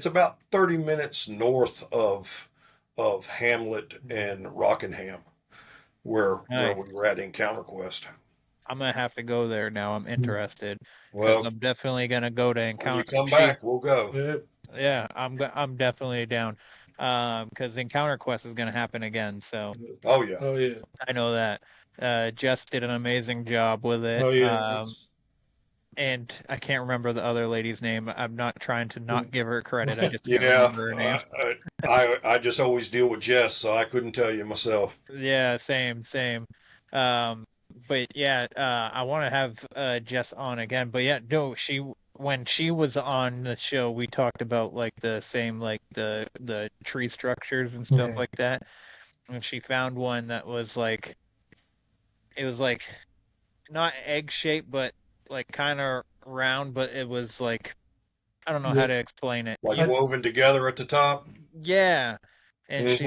about 30 minutes north of Hamlet and Rockingham. where Nice. we were at Encounter Quest. I'm gonna have to go there now. I'm interested because Well, I'm definitely gonna go to when you Encounter. come back, we'll go. Yeah, I'm definitely down. Because Encounter Quest is gonna happen again. So Oh yeah. Oh yeah. I know that. Jess did an amazing job with it. Oh yeah. And I can't remember the other lady's name. I'm not trying to not give her credit. I just can't Yeah, remember her name. I just always deal with Jess, so I couldn't tell you myself. Yeah, same. Um, but yeah, I want to have Jess on again. But yeah, no, when she was on the show, we talked about like the same like the tree structures and stuff like that. And she found one that was like it was like not egg shaped, but like kind of round, but it was like I don't know how to explain it. Like woven together at the top. Yeah. And Mhm.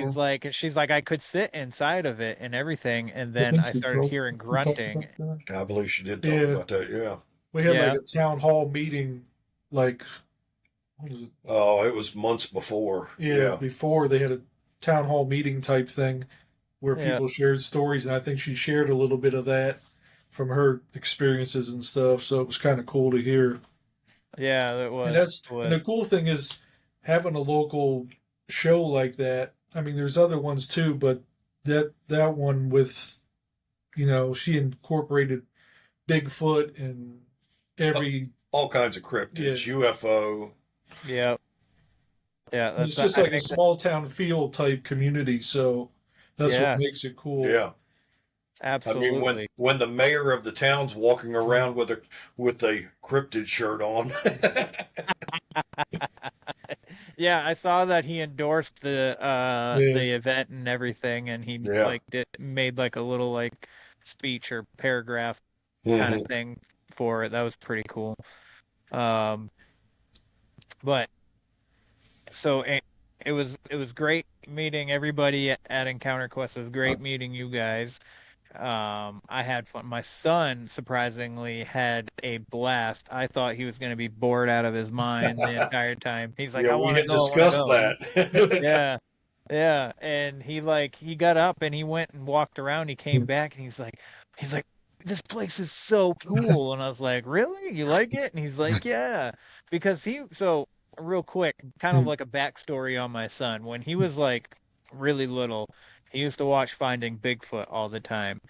she's like, I could sit inside of it and everything. And I then think I she started broke. hearing We talked grunting. about that. I believe she did talk Yeah. about that. Yeah. We had like Yeah. a town hall meeting, like what was it? Oh, it was months before. Yeah, before they had a town hall meeting type thing where Yeah. people shared stories, and I think she shared a little bit of that from her experiences and stuff. So it was kind of cool to hear. Yeah, that And was. and the cool thing is having a local show like that. I mean, there's other ones too, but that one with, she incorporated Bigfoot and every all kinds of cryptids, UFO. Yeah. Yeah, it's that's just I like a think small town feel type community, so that's Yeah. what makes it cool. Yeah. Absolutely. I mean, when the mayor of the town's walking around with a cryptid shirt on. Yeah, I saw that he endorsed the event and everything, and he Yeah. like made like a little like speech or paragraph kind of Mhm. thing for it. That was pretty cool. But so it was great meeting everybody at Encounter Quest. It was great meeting you guys. I had fun. My son surprisingly had a blast. I thought he was going to be bored out of his mind the entire time. He's like, Yeah, I we want to had go, I want to discussed go. that. Yeah. Yeah, and he got up and he went and walked around. He came back and he's like this place is so cool. And I was like, "Really? You like it?" And he's like, "Yeah." Because so real quick, kind of like a backstory on my son. When he was like really little, he used to watch Finding Bigfoot all the time.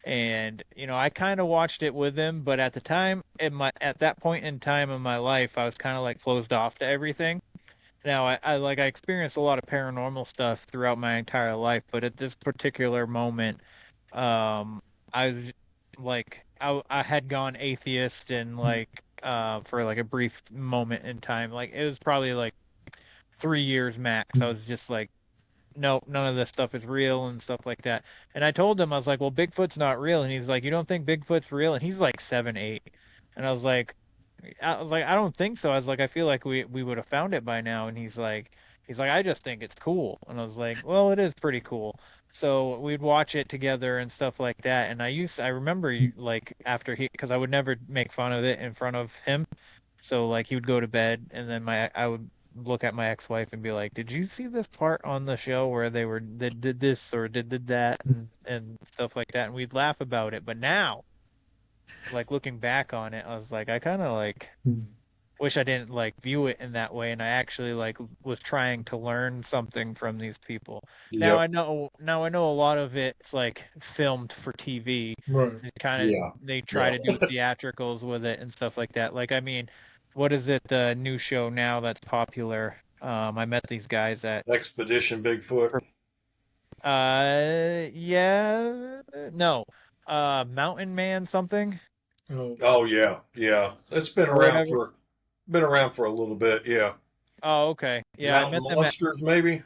And I kind of watched it with him, but at the time at that point in time in my life, I was kind of like closed off to everything. Now, I experienced a lot of paranormal stuff throughout my entire life, but at this particular moment, I was like, I had gone atheist and like, for like a brief moment in time, like it was probably like 3 years max. I was just like, nope, none of this stuff is real and stuff like that. And I told him, I was like, well, Bigfoot's not real. And he's like, you don't think Bigfoot's real? And he's like 7, 8. And I was like, I don't think so. I was like, I feel like we would have found it by now. And he's like, I just think it's cool. And I was like, well, it is pretty cool. So we'd watch it together and stuff like that. And I remember like after because I would never make fun of it in front of him. So like he would go to bed, and then I would look at my ex-wife and be like, "Did you see this part on the show where they did this or did that and stuff like that?" And we'd laugh about it. But now, like looking back on it, I was like, I kind of like wish I didn't like view it in that way, and I actually like was trying to learn something from these people. Now Yep. I know a lot of it's like filmed for TV. Right. Yeah. They try to do theatricals with it and stuff like that. Like I mean, what is it? The new show now that's popular. I met these guys at Expedition Bigfoot. yeah, no, Mountain Man something. Oh yeah, yeah. It's been Or around whatever. for a little bit. Yeah. Oh, okay. Yeah, I Mountain met them at Monsters, maybe.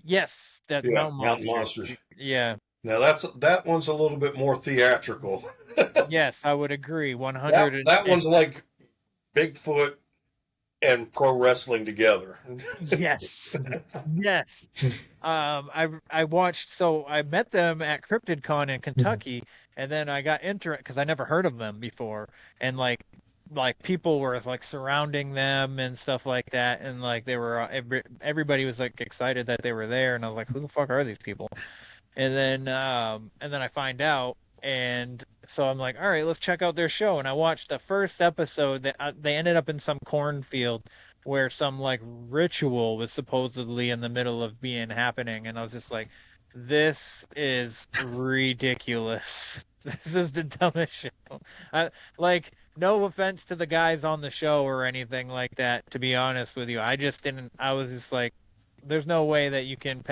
yes, that Yeah, Mountain Mountain Monsters. Monsters. Yeah. Now that one's a little bit more theatrical. Yes, I would agree. 100 that one's like Bigfoot and pro wrestling together. Yes. Yes. I watched so I met them at CryptidCon in Kentucky, and then I got interested because I never heard of them before, and like people were like surrounding them and stuff like that, and like they were everybody was like excited that they were there, and I was like, who the fuck are these people? And then I find out, and so I'm like, all right, let's check out their show. And I watched the first episode that they ended up in some cornfield where some like ritual was supposedly in the middle of being happening, and I was just like, this is ridiculous. This is the dumbest show. Like, no offense to the guys on the show or anything like that, to be honest with you. I just didn't, I was just like, there's no way that you can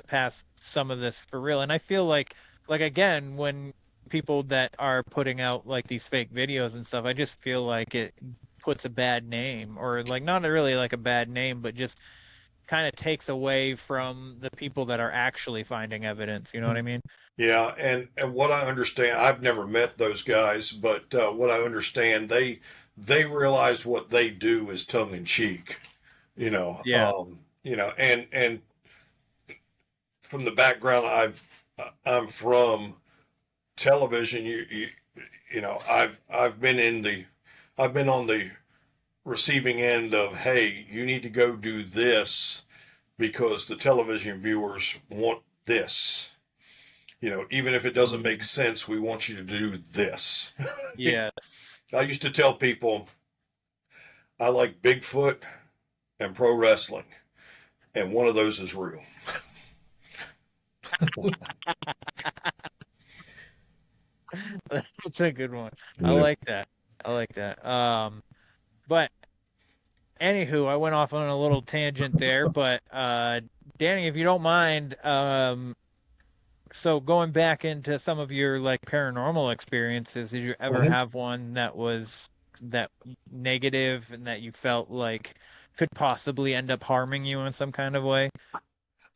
pass some of this for real. And I feel like again, when people that are putting out like these fake videos and stuff, I just feel like it puts a bad name, or like not really like a bad name, but just kind of takes away from the people that are actually finding evidence. You know what I mean? Yeah, and what I understand, I've never met those guys, but what I understand, they realize what they do is tongue in cheek, Yeah. and from the background I'm from television, I've been on the receiving end of, hey, you need to go do this because the television viewers want this. Even if it doesn't make sense, we want you to do this. Yes. I used to tell people I like Bigfoot and pro wrestling, and one of those is real. That's a good one. Yeah. I like that. I like that. But anywho, I went off on a little tangent there, but Danny, if you don't mind, so going back into some of your like paranormal experiences, did you ever have one that was that negative and that you felt like could possibly end up harming you in some kind of way?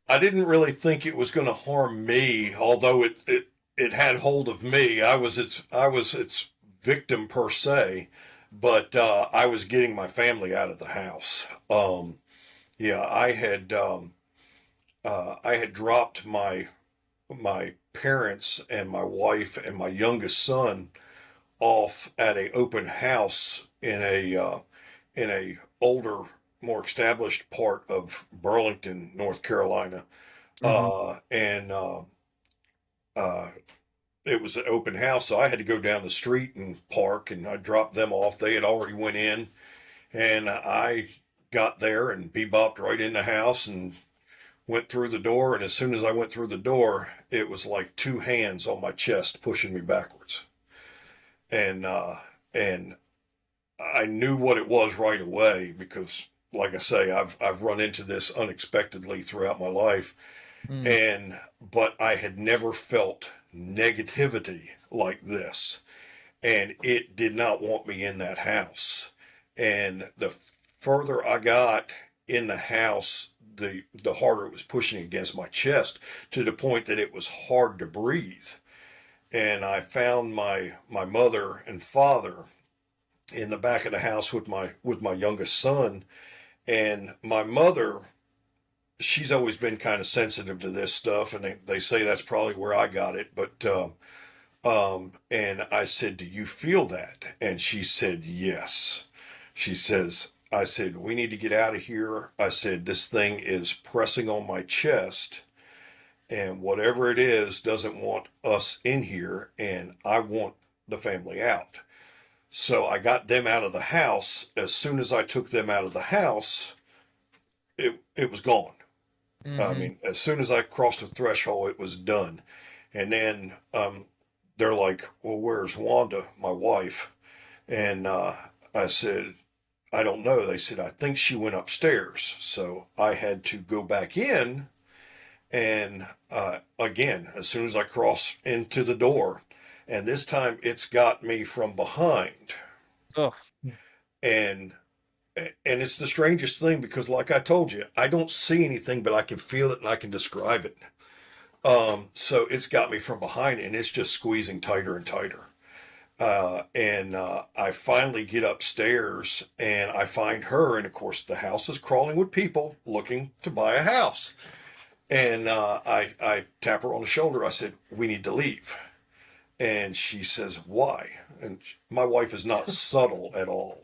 I didn't really think it was going to harm me, although it had hold of me. I was its victim per se, but I was getting my family out of the house. Yeah, I had dropped my parents and my wife and my youngest son off at a open house in a older, more established part of Burlington, North Carolina. And it was an open house, so I had to go down the street and park, and I dropped them off. They had already went in, and I got there and bebopped right in the house and went through the door. And as soon as I went through the door, it was like two hands on my chest pushing me backwards. And I knew what it was right away because, like I say, I've run into this unexpectedly throughout my life, but I had never felt negativity like this, and it did not want me in that house. And the further I got in the house, the harder it was pushing against my chest, to the point that it was hard to breathe. And I found my mother and father in the back of the house with my youngest son. And my mother, she's always been kind of sensitive to this stuff, and they say that's probably where I got it. But and I said, "Do you feel that?" And she said, "Yes." I said, "We need to get out of here." I said, "This thing is pressing on my chest, and whatever it is doesn't want us in here, and I want the family out." So I got them out of the house. As soon as I took them out of the house, it was gone. I mean, as soon as I crossed the threshold, it was done. And then they're like, "Well, where's Wanda, my wife?" And I said, "I don't know." They said, "I think she went upstairs." So I had to go back in. And again, as soon as I cross into the door, and this time it's got me from behind. Oh. And it's the strangest thing because, like I told you, I don't see anything, but I can feel it and I can describe it. So it's got me from behind, and it's just squeezing tighter and tighter. And I finally get upstairs and I find her, and of course the house is crawling with people looking to buy a house. And I tap her on the shoulder. I said, "We need to leave." And she says, "Why?" And my wife is not subtle at all.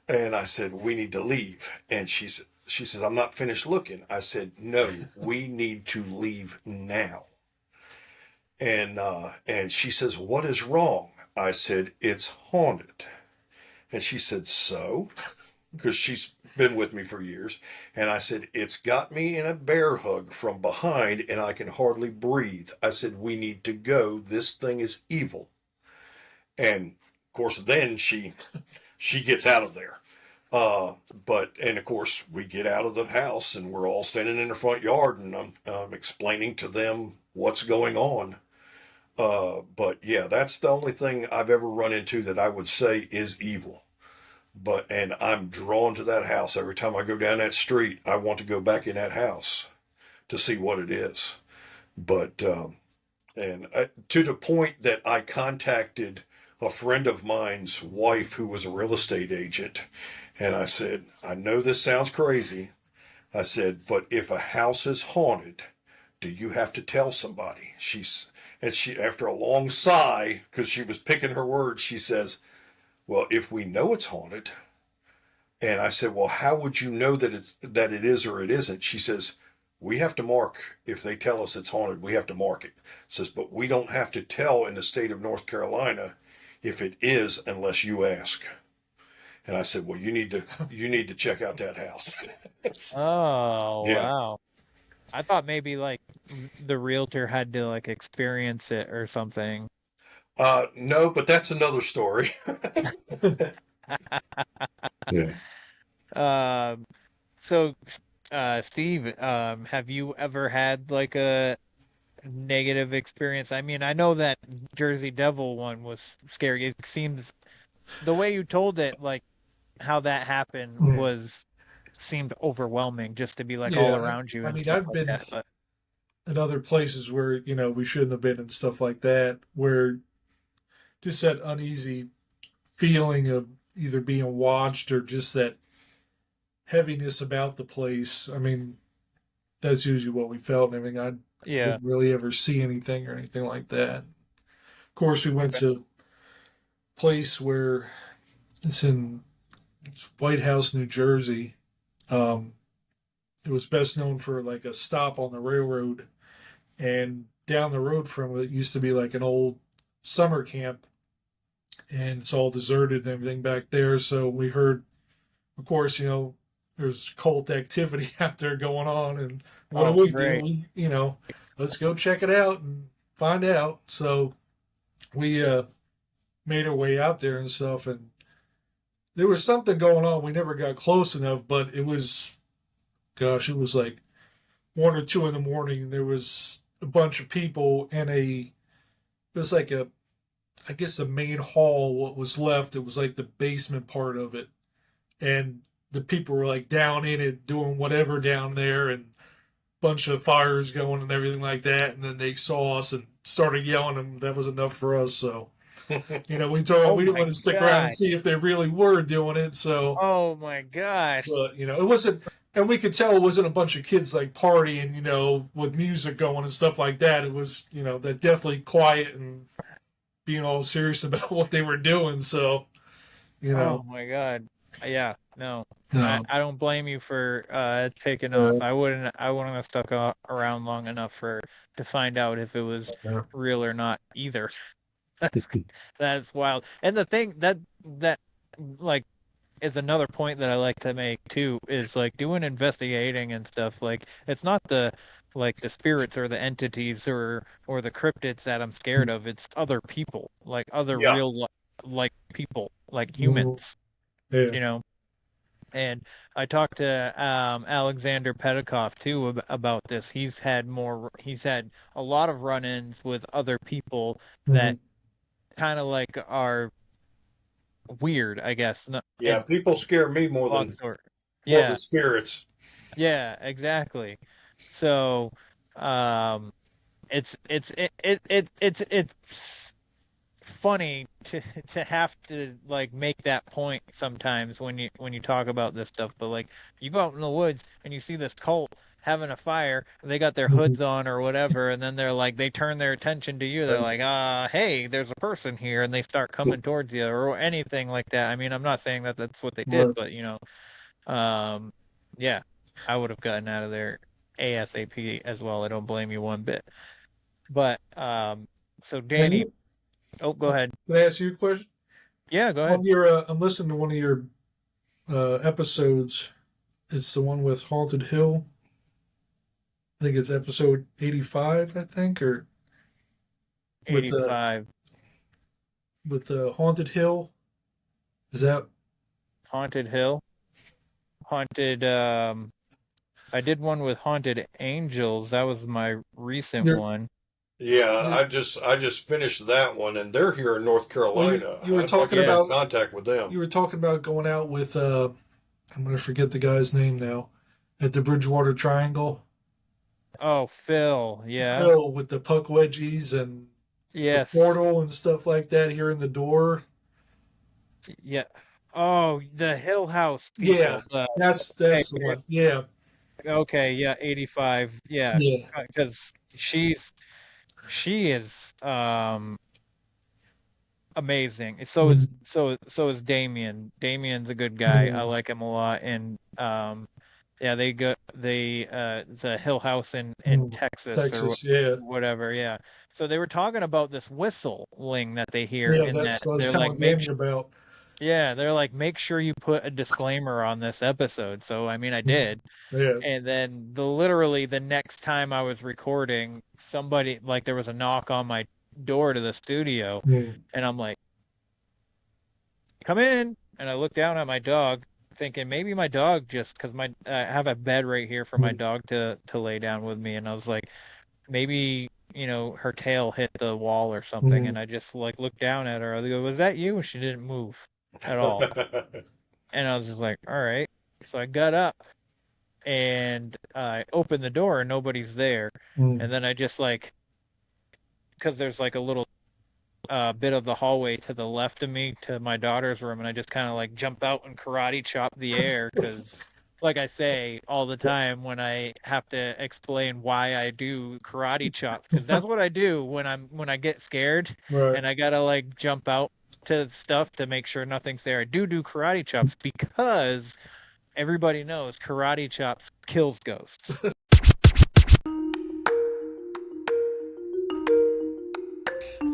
And I said, "We need to leave." And she says, "I'm not finished looking." I said, "No, we need to leave now." And she says, "What is wrong?" I said, "It's haunted." And she said, "So?" Because she's been with me for years. And I said, "It's got me in a bear hug from behind and I can hardly breathe." I said, "We need to go. This thing is evil." And of course, then she gets out of there. And of course, we get out of the house and we're all standing in the front yard, and I'm explaining to them what's going on. But yeah, that's the only thing I've ever run into that I would say is evil. And I'm drawn to that house. Every time I go down that street, I want to go back in that house to see what it is. But, to the point that I contacted a friend of mine's wife who was a real estate agent. And I said, "I know this sounds crazy." I said, "But if a house is haunted, do you have to tell somebody?" And she, after a long sigh, because she was picking her words, she says, "Well, if we know it's haunted." And I said, "Well, how would you know that it is or it isn't?" She says, "We have to mark, if they tell us it's haunted, we have to mark it." Says, "But we don't have to tell in the state of North Carolina if it is unless you ask." And I said, "Well, you need to check out that house." Oh, Yeah. wow. I thought maybe like the realtor had to like experience it or something. No, but that's another story. Yeah. Um, so, Steve, have you ever had like a negative experience? I mean, I know that Jersey Devil one was scary. It seems the way you told it, like how that happened seemed overwhelming just to be like all Yeah, around you I and mean, stuff I've like been that. But in other places where we shouldn't have been and stuff like that, where just that uneasy feeling of either being watched or just that heaviness about the place. I mean, that's usually what we felt. I mean, I yeah, didn't really ever see anything or anything like that. Of course, we went to a place where it's White House, New Jersey. Um, it was best known for like a stop on the railroad, and down the road from it used to be like an old summer camp, and it's all deserted and everything back there. So we heard, of course, there's cult activity out there going on, and what do oh, we do? great. Let's go check it out and find out. So we made our way out there and stuff, and there was something going on. We never got close enough, but it was, gosh, it was like 1 or 2 in the morning. There was a bunch of people in it was like I guess the main hall, what was left, it was like the basement part of it. And the people were like down in it doing whatever down there, and bunch of fires going and everything like that. And then they saw us and started yelling, and that was enough for us. So, we told them Oh we didn't my want to stick around and God. see if they really were doing it. So, Oh my gosh. but, it wasn't, and we could tell it wasn't a bunch of kids like partying, with music going and stuff like that. It was, that definitely quiet and being all serious about what they were doing. So, you Oh know, my God. Yeah, no. I, um, I don't blame you for taking off. uh, I wouldn't have stuck around long enough to find out if it was real or not either. That's that's wild. And the thing that like is another point that I like to make too is like doing investigating and stuff. Like it's not the spirits or the entities or the cryptids that I'm scared of. It's other people, like other Yeah. real like people, like mhm, humans, yeah. you know. And I talked to Alexander Petikoff too about this. He's had a lot of run-ins with other people that Mhm. kind of like are weird, I guess. Yeah. People scare me more Long than story. more than Yeah, spirits. yeah, exactly. So, um, it's funny to have to like make that point sometimes when you talk about this stuff. But like you go out in the woods and you see this cult having a fire, and they got their Mhm. hoods on or whatever, and then they turn their attention to you. They're like, hey, there's a person here, and they start coming towards you or anything like that. I mean, I'm not saying that that's what they did, Right. but um, yeah, I would have gotten out of there ASAP as well. I don't blame you one bit. But so Now Danny, oh, go ahead. Can I ask you a question? Yeah, go ahead. On your, I'm listening to one of your episodes. It's the one with Haunted Hill. I think it's episode 85. I think, or with 85. With Haunted Hill. Is that Haunted Hill? Haunted. I did one with Haunted Angels. That was my recent one. Yeah, I just finished that one, and they're here in North Carolina. You were I'd talking like to get in about contact with them. You were talking about going out with I'm going to forget the guy's name now, at the Bridgewater Triangle. Oh, Phil, yeah. Phil with the puck wedgies and yes, the portal and stuff like that here in the door. Yeah. Oh, the Hill House people. Yeah, that's the one. Yeah. Okay, yeah, 85. Yeah. Yeah. Because she is amazing. So is Damien. Damien's a good guy. I like him a lot. And yeah, it's a Hill House in Texas or whatever. Yeah. So they were talking about this whistling that they hear Yeah, in that's that. what I was They're telling like, Danny about. yeah, they're like, make sure you put a disclaimer on this episode. So, I mean, I did. Yeah. And then literally the next time I was recording, somebody, like, there was a knock on my door to the studio. And I'm like, come in. And I looked down at my dog, thinking maybe my dog because I have a bed right here for my dog to lay down with me. And I was like, maybe, her tail hit the wall or something. And I just like looked down at her. I go, was that you? And she didn't move at all. And I was just like, all right. So I got up and I opened the door and nobody's there. And then I just because there's like a little bit of the hallway to the left of me to my daughter's room, and I just kind of jump out and karate chop the air because like I say all the time when I have to explain why I do karate chops, because that's what I do when I get scared and I gotta jump out to stuff to make sure nothing's there. I do karate chops because everybody knows karate chops kills ghosts.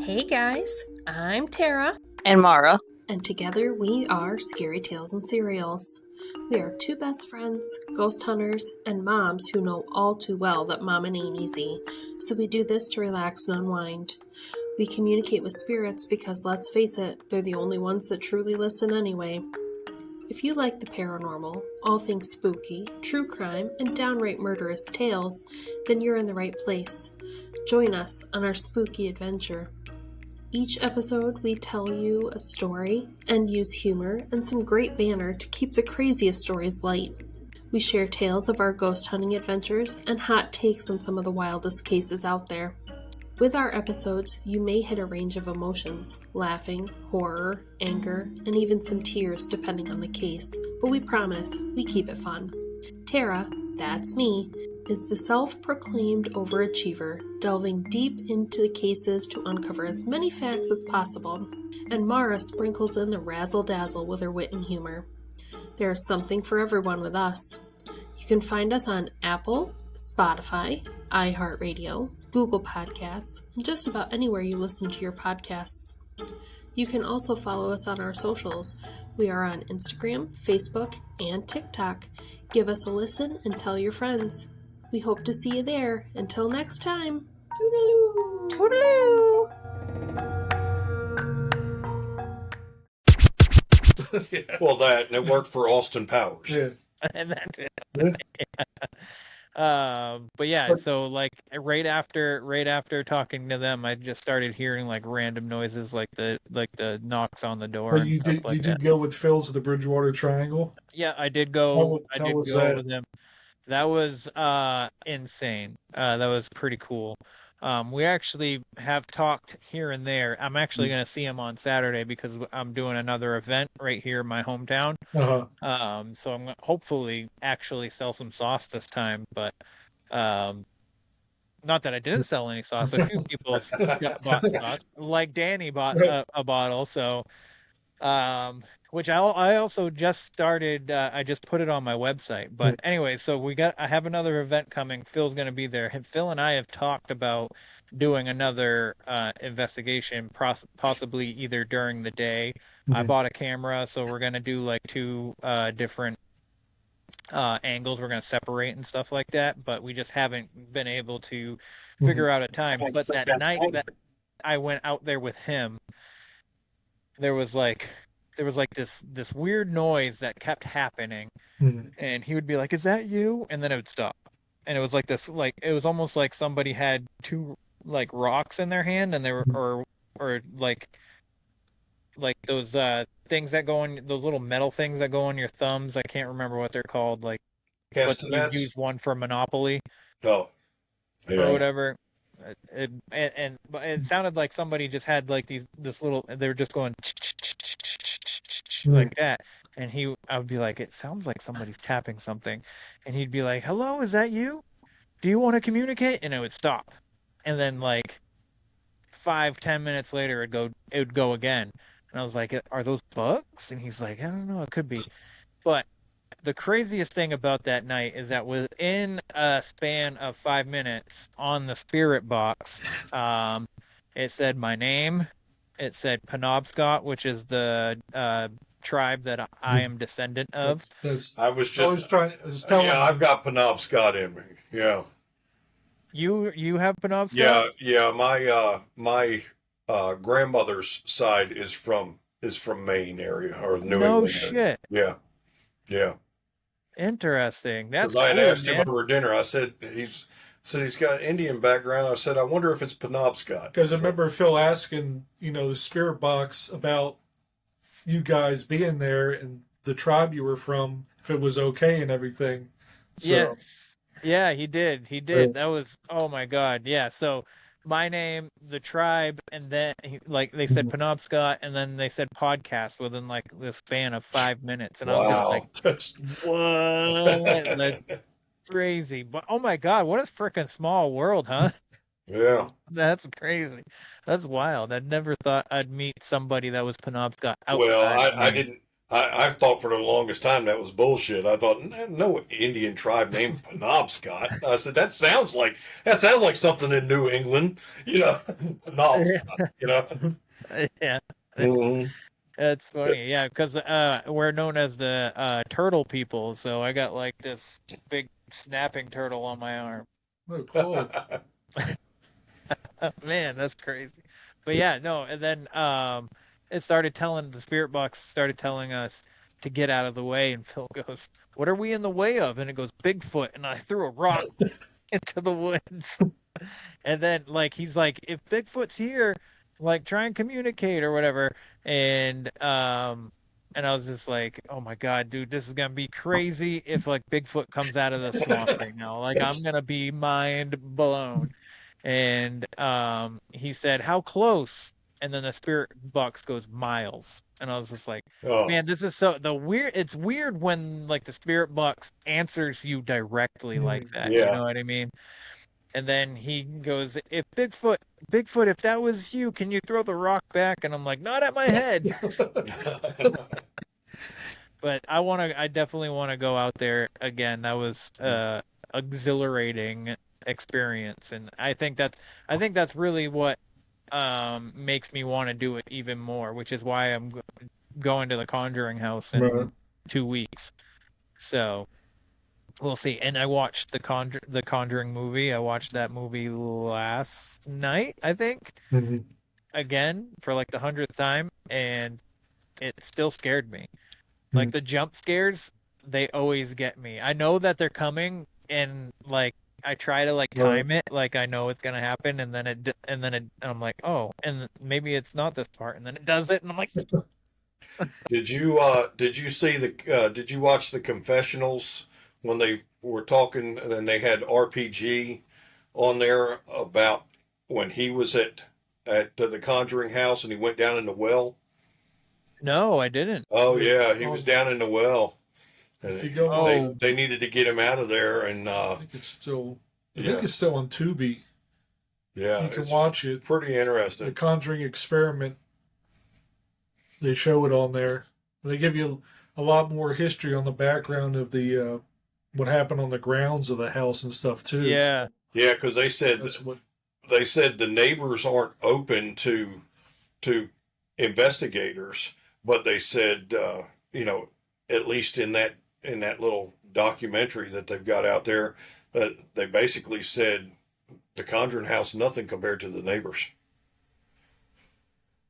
Hey guys, I'm Tara. And Mara. And together we are Scary Tales and Serials. We are two best friends, ghost hunters, and moms who know all too well that mama ain't easy. So we do this to relax and unwind. We communicate with spirits because, let's face it, they're the only ones that truly listen anyway. If you like the paranormal, all things spooky, true crime, and downright murderous tales, then you're in the right place. Join us on our spooky adventure. Each episode, we tell you a story and use humor and some great banter to keep the craziest stories light. We share tales of our ghost hunting adventures and hot takes on some of the wildest cases out there. With our episodes, you may hit a range of emotions, laughing, horror, anger, and even some tears depending on the case, but we promise we keep it fun. Tara, that's me, is the self-proclaimed overachiever, delving deep into the cases to uncover as many facts as possible, and Mara sprinkles in the razzle-dazzle with her wit and humor. There is something for everyone with us. You can find us on Apple, Spotify, iHeartRadio, Google Podcasts, and just about anywhere you listen to your podcasts. You can also follow us on our socials. We are on Instagram, Facebook, and TikTok. Give us a listen and tell your friends. We hope to see you there. Until next time. Toodaloo! Toodaloo! Well, and it worked for Austin Powers. Yeah. And that too. But yeah, so right after talking to them, I just started hearing random noises, like the knocks on the door. But and you stuff did like you that. did go with Phil's to the Bridgewater Triangle? Yeah, I did go. How was go that? with them. That was insane. That was pretty cool. We actually have talked here and there. I'm actually going to see him on Saturday because I'm doing another event right here in my hometown. Uh-huh. So I'm going to hopefully actually sell some sauce this time, but not that I didn't sell any sauce. A few people bought sauce. Like Danny bought a bottle. So which I also just started. I just put it on my website. But anyway, so I have another event coming. Phil's going to be there. Phil and I have talked about doing another investigation, possibly either during the day. I bought a camera, so we're going to do like two different angles we're going to separate and stuff like that, but we just haven't been able to figure out a time. But that night that I went out there with him, there was like this weird noise that kept happening, and he would be like, "Is that you?" And then it would stop. And it was like this, like it was almost like somebody had two like rocks in their hand, and they were or like those things that go on, those little metal things that go on your thumbs. I can't remember what they're called, like, but you Castanets? use one for Monopoly No. or Yeah. whatever. But it sounded like somebody just had like this little. They were just going like that, and I would be like, it sounds like somebody's tapping something, and he'd be like, "Hello, is that you? Do you want to communicate?" And it would stop, and then like 5-10 minutes later, it would go again, and I was like, "Are those bugs?" And he's like, "I don't know, it could be," but the craziest thing about that night is that within a span of 5 minutes on the spirit box, it said my name. It said Penobscot, which is the tribe that I am descendant of. I was telling I've got Penobscot in me. Yeah. You have Penobscot? Yeah. My grandmother's side is from Maine area or New No England area. shit. Yeah. Interesting. That's Because I had cool, asked him man. over dinner. I said he's got Indian background. I said I wonder if it's Penobscot. Because I remember Phil asking, the spirit box about you guys being there and the tribe you were from, if it was okay and everything. So, Yes. Yeah, he did. He did. That was, oh my God. Yeah. So my name, the tribe, and then like they said Penobscot, and then they said podcast within like the span of 5 minutes. And I was just like, that's what? That's crazy. But oh my God, what a freaking small world, huh? Yeah. That's crazy. That's wild. I'd never thought I'd meet somebody that was Penobscot Well, outside of I Maine. didn't. I thought for the longest time that was bullshit. I thought no Indian tribe named Penobscot. I said that sounds like something in New England. Penobscot. Yeah. Mm-hmm. That's funny. Yeah, because we're known as the turtle people, so I got like this big snapping turtle on my arm. Oh, cool. Man, that's crazy. But yeah, no, and then the spirit box started telling us to get out of the way, and Phil goes, "What are we in the way of?" And it goes, "Bigfoot," and I threw a rock into the woods. And then like he's like, "If Bigfoot's here, like try and communicate or whatever." And I was just like, "Oh my God, dude, this is gonna be crazy if like Bigfoot comes out of the swamp right now. Like I'm gonna be mind blown." And he said, "How close?" And then the spirit box goes miles. And I was just like, man, this is it's weird when like the spirit box answers you directly like that. You Yeah. know what I mean? And then he goes, if Bigfoot, if that was you, can you throw the rock back? And I'm like, not at my head. But I definitely want to go out there again. That was exhilarating experience, and I think that's really what makes me want to do it even more, which is why I'm going to the Conjuring house in 2 weeks. So we'll see. And I watched the Conjuring movie. I watched that movie last night, I think, again for like the 100th time, and it still scared me. Like the jump scares, they always get me. I know that they're coming, and like I try to like time it, like I know it's gonna happen, and then and I'm like, oh, and maybe it's not this part, and then it does it, and I'm like, Did you did you watch the confessionals when they were talking and then they had RPG on there about when he was at the Conjuring house and he went down in the well? no, I didn't. Oh yeah, he was down in the well. And If you go they needed to get him out of there, and I think it's still on Tubi. Yeah, you can watch it. Pretty interesting. The Conjuring Experiment. They show it on there. They give you a lot more history on the background of the what happened on the grounds of the house and stuff too. Yeah. Yeah, because they said the neighbors aren't open to investigators, but they said at least in that little documentary that they've got out there, they basically said the Conjuring House nothing compared to the neighbors.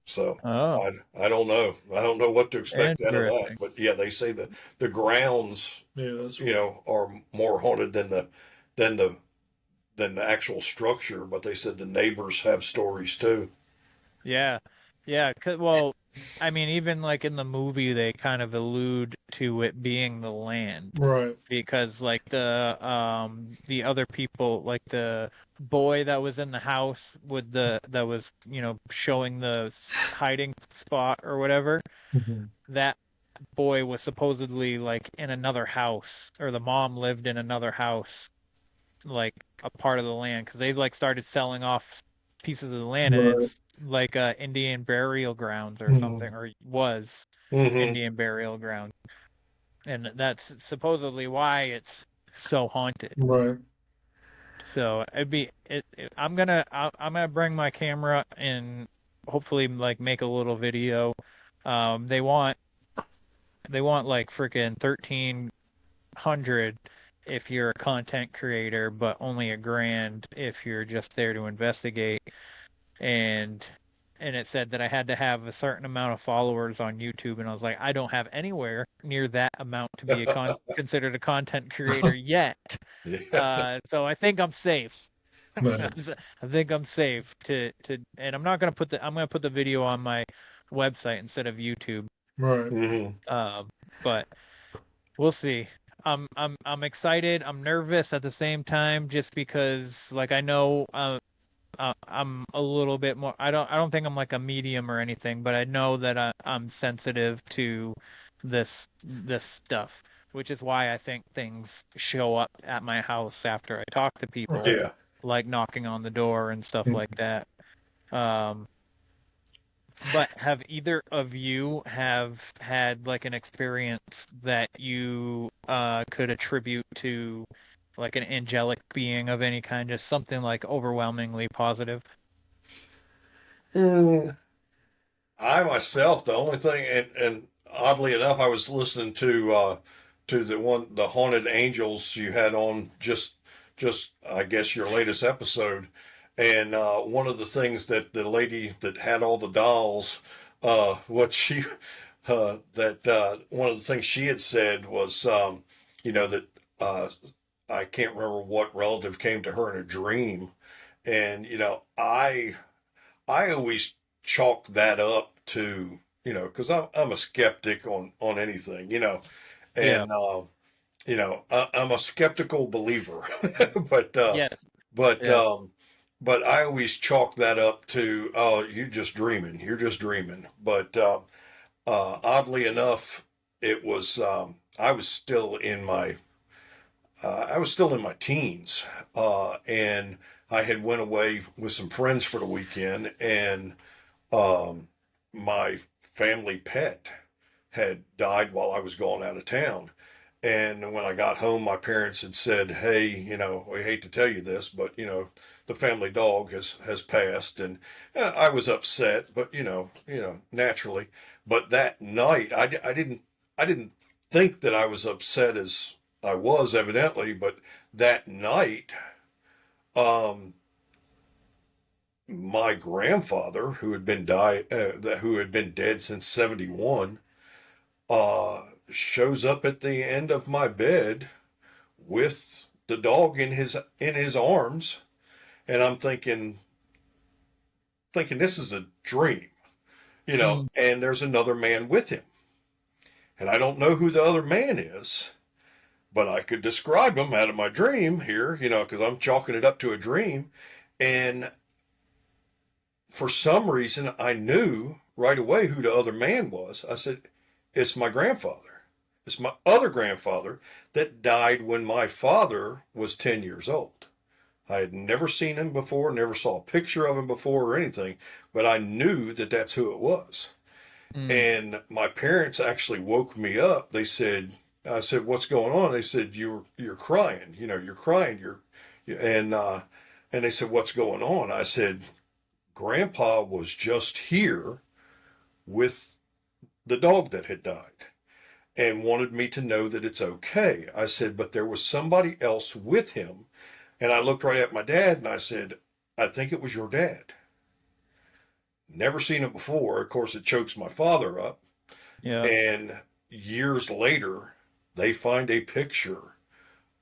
So I don't know. I don't know what to expect out of that. But yeah, they say that the grounds are more haunted than the actual structure, but they said the neighbors have stories too. Yeah. Yeah. Well, I mean, even like in the movie, they kind of allude to it being the land. Right. Because like the other people, like the boy that was in the house with that was, showing the hiding spot or whatever, that boy was supposedly like in another house, or the mom lived in another house, like a part of the land, because they like started selling off pieces of the land, and Right. it's like Indian burial grounds or Mhm. something, or was Indian burial ground, and that's supposedly why it's so haunted. Right. So I'm gonna bring my camera and hopefully like make a little video. They want like freaking 1,300 if you're a content creator, but only $1,000 if you're just there to investigate. And it said that I had to have a certain amount of followers on YouTube, and I was like, I don't have anywhere near that amount to be considered a content creator yet. So I think I'm safe. Right. I think I'm safe and I'm not gonna I'm gonna put the video on my website instead of YouTube. Right. But we'll see. I'm excited. I'm nervous at the same time, just because like I know I'm a little bit more. I don't think I'm like a medium or anything, but I know that I'm sensitive to this stuff, which is why I think things show up at my house after I talk to people, Yeah. like knocking on the door and stuff like that. But have either of you have had like an experience that you could attribute to like an angelic being of any kind, just something like overwhelmingly positive? I myself, the only thing, and oddly enough, I was listening to the Haunted Angels you had on just I guess your latest episode, and one of the things that the lady that had all the dolls, what she that one of the things she had said was that I can't remember what relative came to her in a dream, and I always chalk that up to, because I'm a skeptic on anything, and I'm a skeptical believer, but Yes. but Yeah. but I always chalk that up to, oh, you're just dreaming. But oddly enough, it was I was still in my teens, and I had went away with some friends for the weekend, and my family pet had died while I was going out of town. And when I got home, my parents had said, "Hey, we hate to tell you this, but the family dog has passed." And I was upset, but naturally. But that night, I didn't think that I was upset as I was evidently, but that night, my grandfather, who had been dead since 71, shows up at the end of my bed with the dog in his arms, and I'm thinking this is a dream, and there's another man with him, and I don't know who the other man is, but I could describe him out of my dream here, because I'm chalking it up to a dream, and for some reason, I knew right away who the other man was. I said, it's my grandfather. It's my other grandfather that died when my father was 10 years old. I had never seen him before, never saw a picture of him before or anything, but I knew that that's who it was. And my parents actually woke me up. They said, I said, "What's going on?" They said, "You're crying. You're crying. And they said, "What's going on?" I said, "Grandpa was just here with the dog that had died and wanted me to know that it's okay." I said, "But there was somebody else with him." And I looked right at my dad and I said, "I think it was your dad." Never seen it before. Of course, it chokes my father up. Yeah. And years later, they find a picture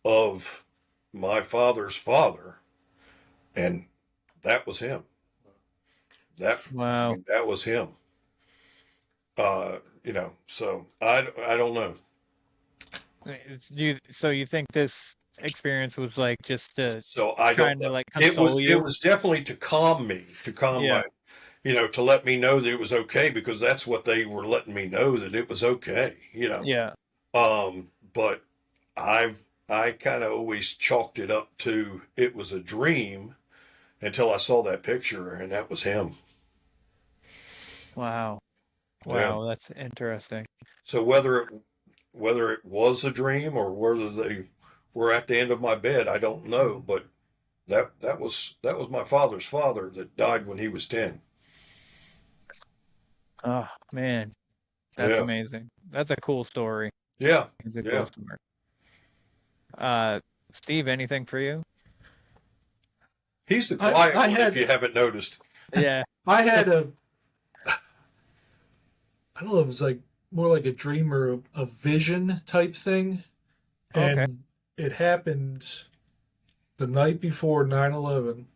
of my father's father, and that was him. Wow. That was him. So I don't know. So you think this experience was like just So I don't trying know. to like console It you? was definitely to calm me, Yeah. my, to let me know that it was okay, because that's what they were letting me know, that it was okay, Yeah. But I kind of always chalked it up to it was a dream until I saw that picture, and that was him. Wow. Yeah. Wow, that's interesting. So whether it was a dream or whether they were at the end of my bed, I don't know. But that was my father's father that died when he was 10. Oh man, that's Yeah. amazing. That's a cool story. Yeah. It's a cool Yeah. story. Steve, anything for you? He's the quiet one, if you haven't noticed. Yeah. I had I don't know, it was like more like a dream or a vision type thing. And Okay. it happened the night before 9/11.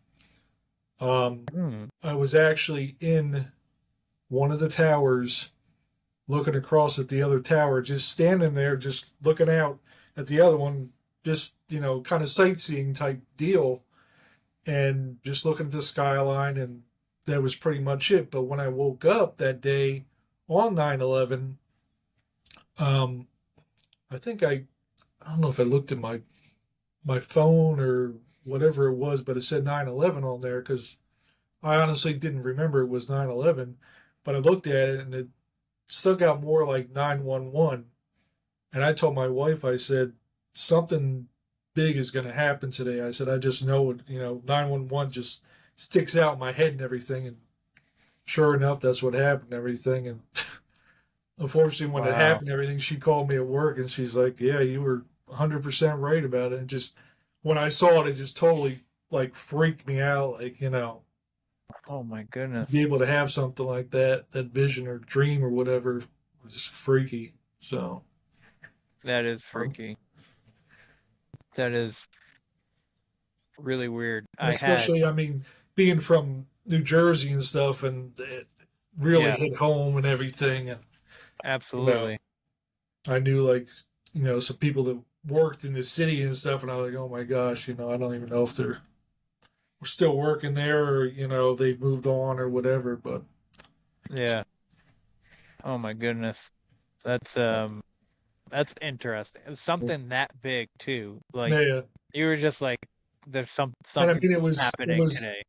I was actually in one of the towers looking across at the other tower, just standing there, just looking out at the other one, just, kind of sightseeing type deal, and just looking at the skyline, and that was pretty much it. But when I woke up that day on 9/11, I think I don't know if I looked at my phone or whatever it was, but it said 9/11 on there because I honestly didn't remember it was 9/11. But I looked at it and it stuck out more like 911. And I told my wife, I said, something big is going to happen today. I said, I just know it, 911 just sticks out in my head and everything. And sure enough, that's what happened and everything. And unfortunately, when it happened and everything, she called me at work and she's like, yeah, you were 100% right about it. And just when I saw it, it just totally like freaked me out. Like, Oh my to goodness. be able to have something like that vision or dream or whatever was just freaky. So That is freaky. That is really weird. especially, I mean, being from New Jersey and stuff, and it really hit home and everything. And absolutely. I knew like, some people that worked in the city and stuff, and I was like, oh my gosh, I don't even know if they're still working there or, they've moved on or whatever. But yeah. Oh my goodness. That's interesting. It's something that big too. Like you were just like, there's something and I mean, it happening was today.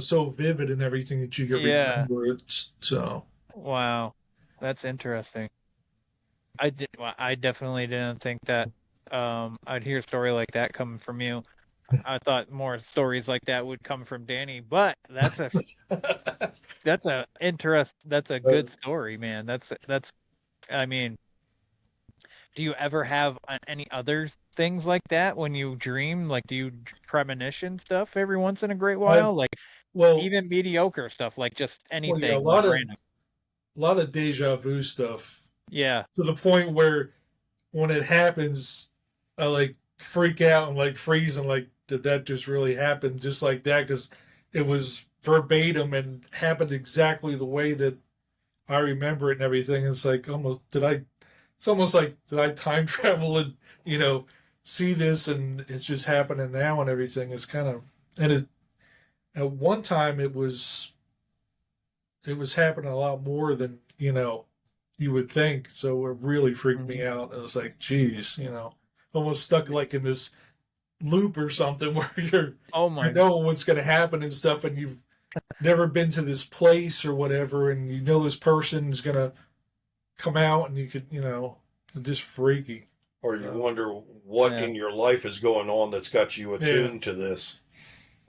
So vivid and everything that you could remember it. So wow, that's interesting. I definitely didn't think that I'd hear a story like that coming from you. I thought more stories like that would come from Danny, but that's a good story, man. I mean, do you ever have any other things like that when you dream? Like, do you premonition stuff every once in a great while? Like, even mediocre stuff, like just anything, a like random. lot of deja vu stuff. Yeah. To the point where when it happens, I like freak out and like freeze and like, did that just really happen just like that? Because it was verbatim and happened exactly the way that I remember it and everything. It's like it's almost like, did I time travel and, see this and it's just happening now and everything. It's kind of, and at one time it was happening a lot more than, you would think. So it really freaked me out. It was like, geez, almost stuck like in this loop or something where you know what's going to happen and stuff, and never been to this place or whatever, and you know this person's gonna come out, and you could, just freaky. Or you wonder what Yeah. in your life is going on that's got you attuned to this.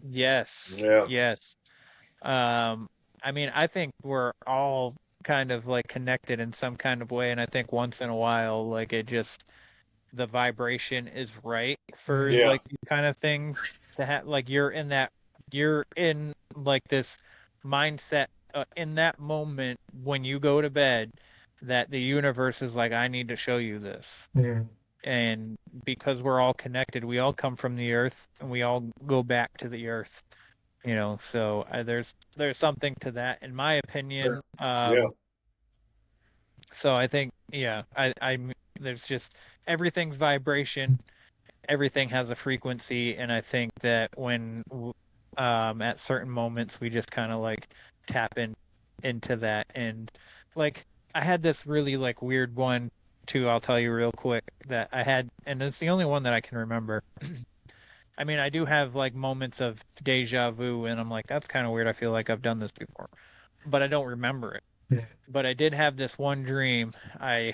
Yes. Yeah. Yes. I mean, I think we're all kind of like connected in some kind of way, and I think once in a while, like it just the vibration is right for Yeah. like these kind of things to have. Like you're in like this mindset in that moment when you go to bed that the universe is like, I need to show you this. Yeah. And because we're all connected, we all come from the earth and we all go back to the earth. So there's something to that in my opinion. Yeah. So I think, yeah, I there's just everything's vibration, everything has a frequency, and I think that when at certain moments we just kind of like tap into that. And like I had this really like weird one too, I'll tell you real quick that I had, and it's the only one that I can remember. I mean, I do have like moments of deja vu, and I'm like, that's kind of weird. I feel like I've done this before, but I don't remember it. But I did have this one dream. I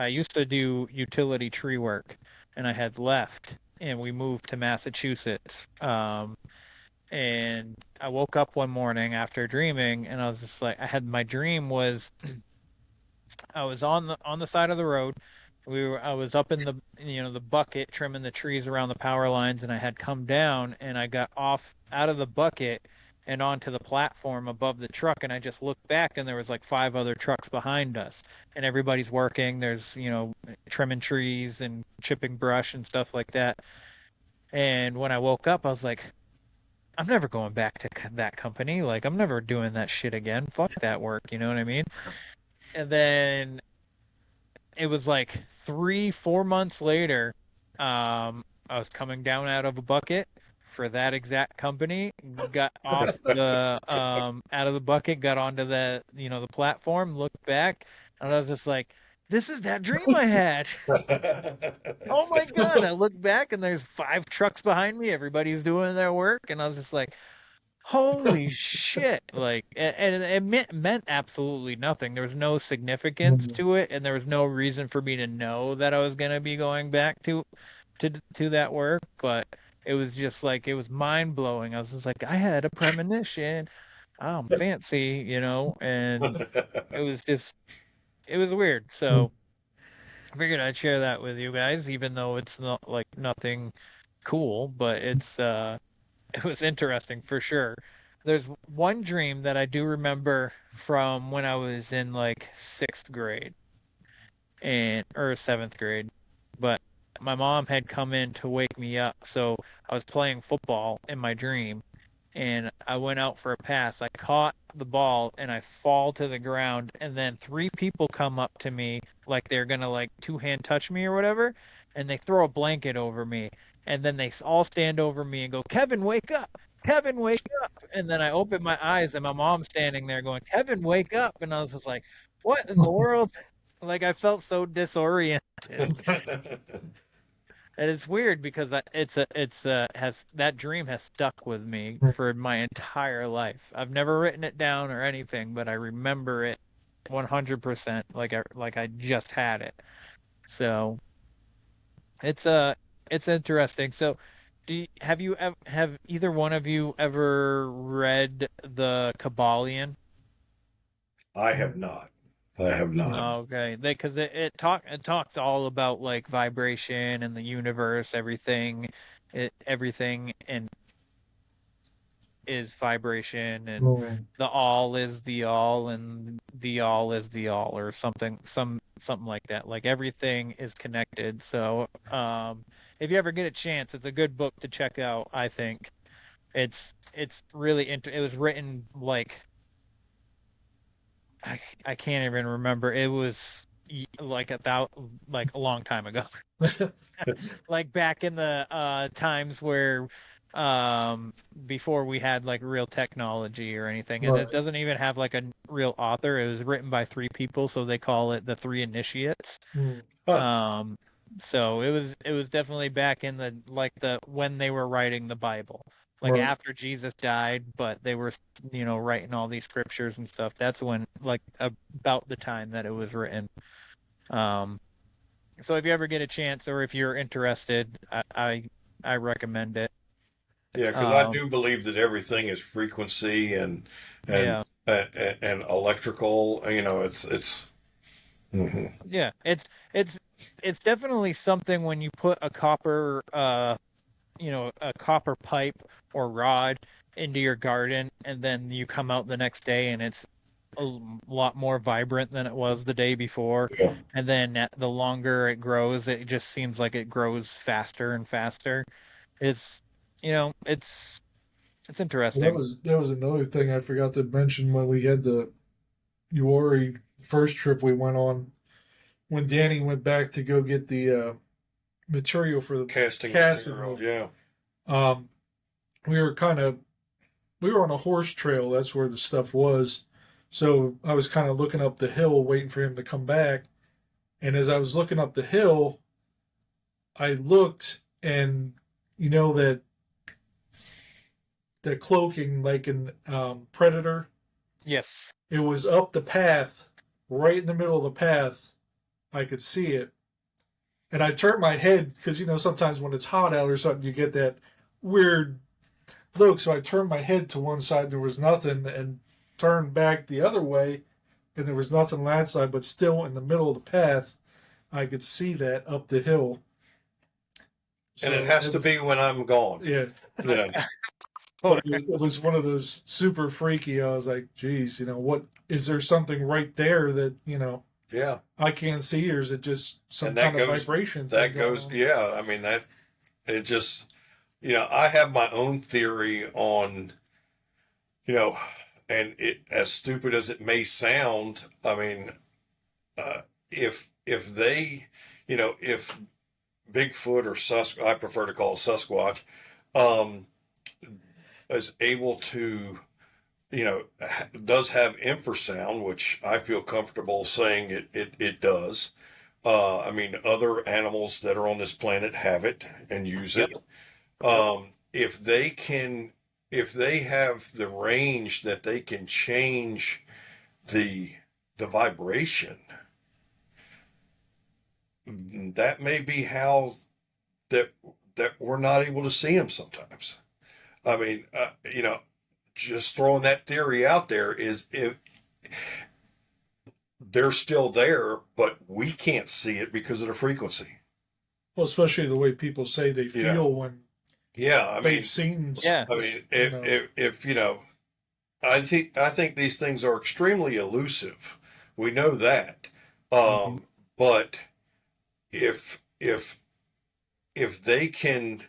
used to do utility tree work, and I had left, and we moved to Massachusetts. And I woke up one morning after dreaming, and I was just like, my dream was I was on the side of the road. I was up in the bucket trimming the trees around the power lines, and I had come down and I got off out of the bucket and onto the platform above the truck, and I just looked back and there was like 5 other trucks behind us, and everybody's working. There's trimming trees and chipping brush and stuff like that. And when I woke up, I was like, I'm never going back to that company. Like, I'm never doing that shit again. Fuck that work. You know what I mean? And then it was like 3, 4 months later. I was coming down out of a bucket for that exact company. Got off the out of the bucket, got onto the platform, looked back, and I was just like, "This is that dream I had." Oh my god! I look back and there's 5 trucks behind me. Everybody's doing their work, and I was just like, holy shit. Like, and it meant absolutely nothing. There was no significance to it, and there was no reason for me to know that I was going to be going back to that work. But it was just like, it was mind blowing. I was just like, I had a premonition. I'm fancy, and it was weird. So I figured I'd share that with you guys, even though it's not like nothing cool, but it was interesting for sure. There's one dream that I do remember from when I was in like 6th grade or 7th grade, but my mom had come in to wake me up. So I was playing football in my dream, and I went out for a pass. I caught the ball and I fall to the ground, and then 3 people come up to me like they're gonna like 2-hand touch me or whatever, and they throw a blanket over me, and then they all stand over me and go, "Kevin, wake up! Kevin, wake up!" And then I open my eyes and my mom's standing there going, "Kevin, wake up!" And I was just like, "What in the world?" Like I felt so disoriented. And it's weird because that dream has stuck with me for my entire life. I've never written it down or anything, but I remember it 100% like I just had it. So it's it's interesting. So have either one of you ever read the Kabbalion? I have not. I have not. Okay, because it talks all about like vibration and the universe, everything and is vibration, and the all is the all, and the all is the all, or something like that. Like everything is connected. So if you ever get a chance, it's a good book to check out. I think it's really it was written like I can't even remember. It was like a long time ago. Like back in the times where before we had like real technology or anything. And it doesn't even have like a real author. It was written by 3 people, so they call it the 3 initiates. So it was definitely back in the when they were writing the Bible. like Right. after Jesus died, but they were, writing all these scriptures and stuff. That's when, like, about the time that it was written. So if you ever get a chance, or if you're interested, I recommend it. Yeah, because I do believe that everything is frequency and Yeah. and electrical. It's. Mhm. Yeah, it's definitely something when you put a copper a copper pipe or rod into your garden, and then you come out the next day and it's lot more vibrant than it was the day before. Yeah. And then the longer it grows, it just seems like it grows faster and faster. It's it's interesting. That was another thing I forgot to mention when we had the Uori first trip we went on. When Danny went back to go get the material for the Casting casting material, room, yeah. um, we were we were on a horse trail. That's where the stuff was. So I was kind of looking up the hill, waiting for him to come back. And as I was looking up the hill, I looked, and you know that cloaking like in Predator. Yes. It was up the path, right in the middle of the path. I could see it. And I turned my head because, sometimes when it's hot out or something, you get that weird look. So I turned my head to one side, there was nothing, and turned back the other way, and there was nothing on that side, but still in the middle of the path, I could see that up the hill. And it has to be when I'm gone. Yeah. Yeah. But it was one of those super freaky. I was like, geez, what is there something right there that, Yeah. I can't see, or is it just some And that kind of goes, vibration? that thing going goes, on? yeah. I mean, it just, I have my own theory on, and it, as stupid as it may sound, I mean, if they, if Bigfoot or I prefer to call it Sasquatch, is able to, does have infrasound, which I feel comfortable saying it does. I mean, other animals that are on this planet have it and use it. If they have the range that they can change the vibration, that may be how that we're not able to see them sometimes. I mean, just throwing that theory out there is if they're still there, but we can't see it because of the frequency. Well, especially the way people say they feel when I they've mean, seen. I mean, if I think these things are extremely elusive. We know that, but if they can,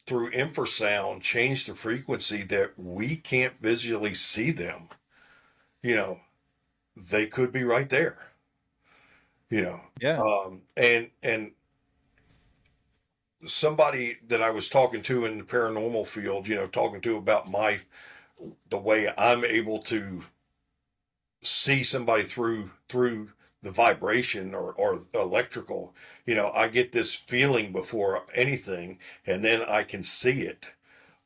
through infrasound, change the frequency that we can't visually see them, they could be right there. Yeah. And somebody that I was talking to in the paranormal field, talking to about the way I'm able to see somebody through the vibration or electrical, I get this feeling before anything, and then I can see it.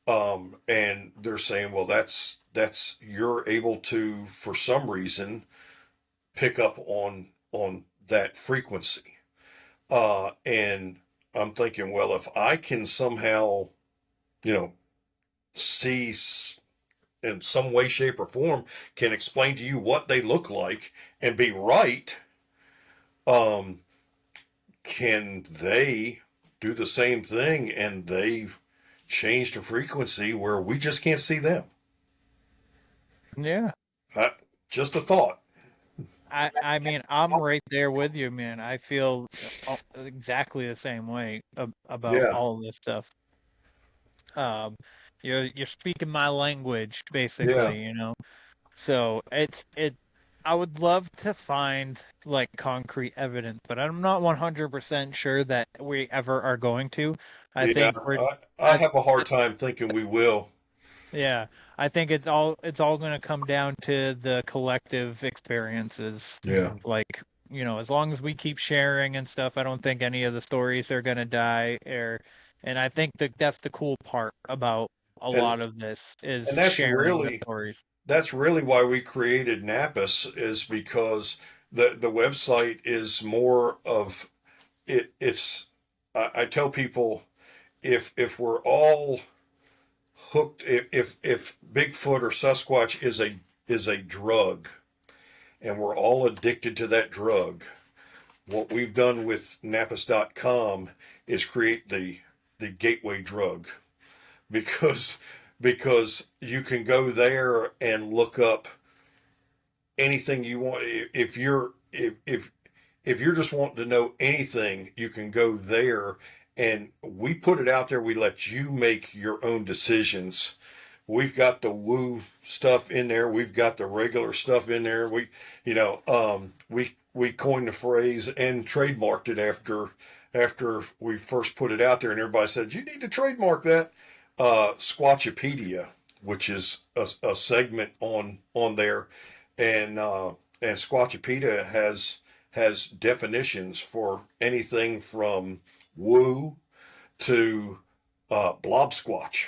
And they're saying, well, that's you're able to, for some reason, pick up on that frequency. And I'm thinking, well, if I can somehow, see in some way, shape, or form, can explain to you what they look like and be right, can they do the same thing and they change the frequency where we just can't see them? Yeah. Just a thought. I mean, I'm right there with you, man. I feel exactly the same way about all this stuff. You're speaking my language, basically, So I would love to find like concrete evidence, but I'm not 100% sure that we ever are going to. I think I have a hard time thinking we will. Yeah, I think it's all going to come down to the collective experiences. Yeah. Like, as long as we keep sharing and stuff, I don't think any of the stories are going to die. And I think that's the cool part about a And lot of this is and that's sharing the really stories. that's really why we created Napus, is because the website is more of it's I tell people, if we're all hooked, if Bigfoot or Sasquatch is a drug and we're all addicted to that drug, what we've done with Napus.com is create the gateway drug, because you can go there and look up anything you want. If you're just wanting to know anything, you can go there, and we put it out there. We let you make your own decisions. We've got the woo stuff in there. We've got the regular stuff in there. We coined the phrase and trademarked it after we first put it out there, and everybody said, you need to trademark that. Squatchopedia, which is a segment on there, and Squatchopedia has definitions for anything from woo to blob squatch.